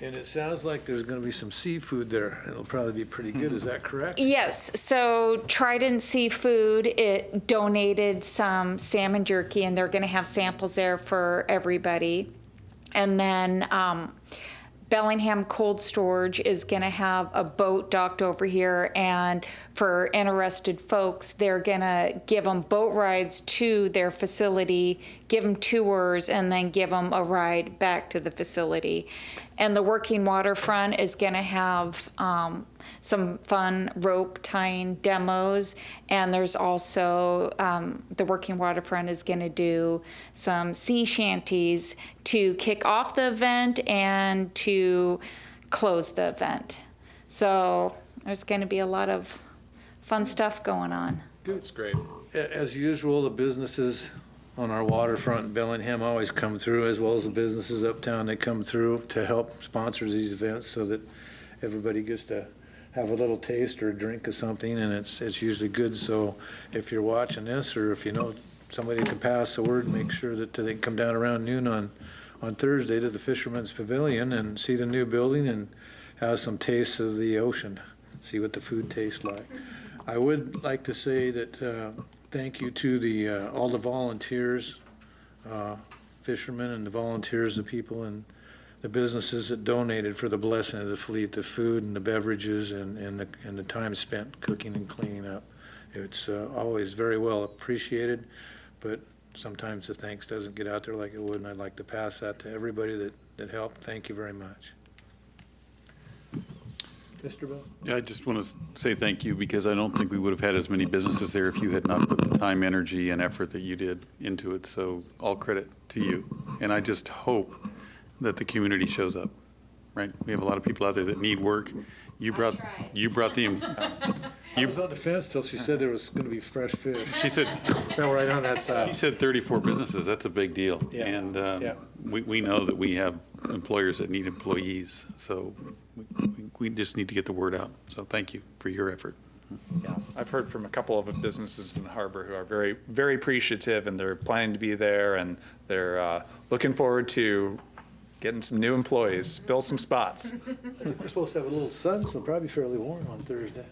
And it sounds like there's going to be some seafood there. It'll probably be pretty good. Is that correct? Yes, so Trident Seafood, it donated some salmon jerky, and they're going to have samples there for everybody. And then Bellingham Cold Storage is going to have a boat docked over here, and for interested folks, they're going to give them boat rides to their facility, give them tours, and then give them a ride back to the facility. And the Working Waterfront is going to have some fun rope tying demos, and there's also the Working Waterfront is going to do some sea shanties to kick off the event and to close the event. So there's going to be a lot of fun stuff going on. That's great. As usual, the businesses on our waterfront in Bellingham always come through, as well as the businesses uptown. They come through to help sponsor these events so that everybody gets to have a little taste or a drink of something, and it's usually good. So if you're watching this, or if you know somebody can pass the word, make sure that they can come down around noon on Thursday to the Fisherman's Pavilion and see the new building and have some tastes of the ocean, see what the food tastes like. I would like to say that thank you to all the volunteers, fishermen and the volunteers, the people and the businesses that donated for the blessing of the fleet, the food and the beverages and the time spent cooking and cleaning up. It's always very well appreciated, but sometimes the thanks doesn't get out there like it would, and I'd like to pass that to everybody that helped. Thank you very much. Mr. Bell? Yeah, I just want to say thank you, because I don't think we would have had as many businesses there if you had not put the time, energy, and effort that you did into it. So all credit to you. And I just hope that the community shows up, right? We have a lot of people out there that need work. You brought the I was on the fence till she said there was going to be fresh fish. She said, Fell right on that side. he said 34 businesses. That's a big deal. Yeah. And Yeah. we know that we have employers that need employees. So we just need to get the word out. So thank you for your effort. Yeah, I've heard from a couple of businesses in the harbor who are very, very appreciative, and they're planning to be there, and they're looking forward to getting some new employees, fill some spots. I think we're supposed to have a little sun, so probably fairly warm on Thursday.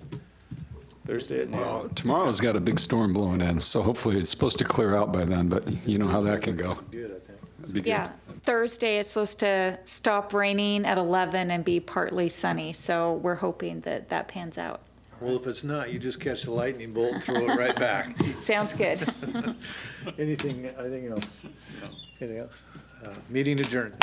Thursday at noon. Well, tomorrow's got a big storm blowing in, so hopefully it's supposed to clear out by then, but you know how that can go. Good, I think. It'd be good. Yeah, Thursday it's supposed to stop raining at 11 and be partly sunny, so we're hoping that that pans out. All Well, if it's not, you just catch the lightning bolt and throw it right back. Sounds good. Anything else? Anything else? Meeting adjourned.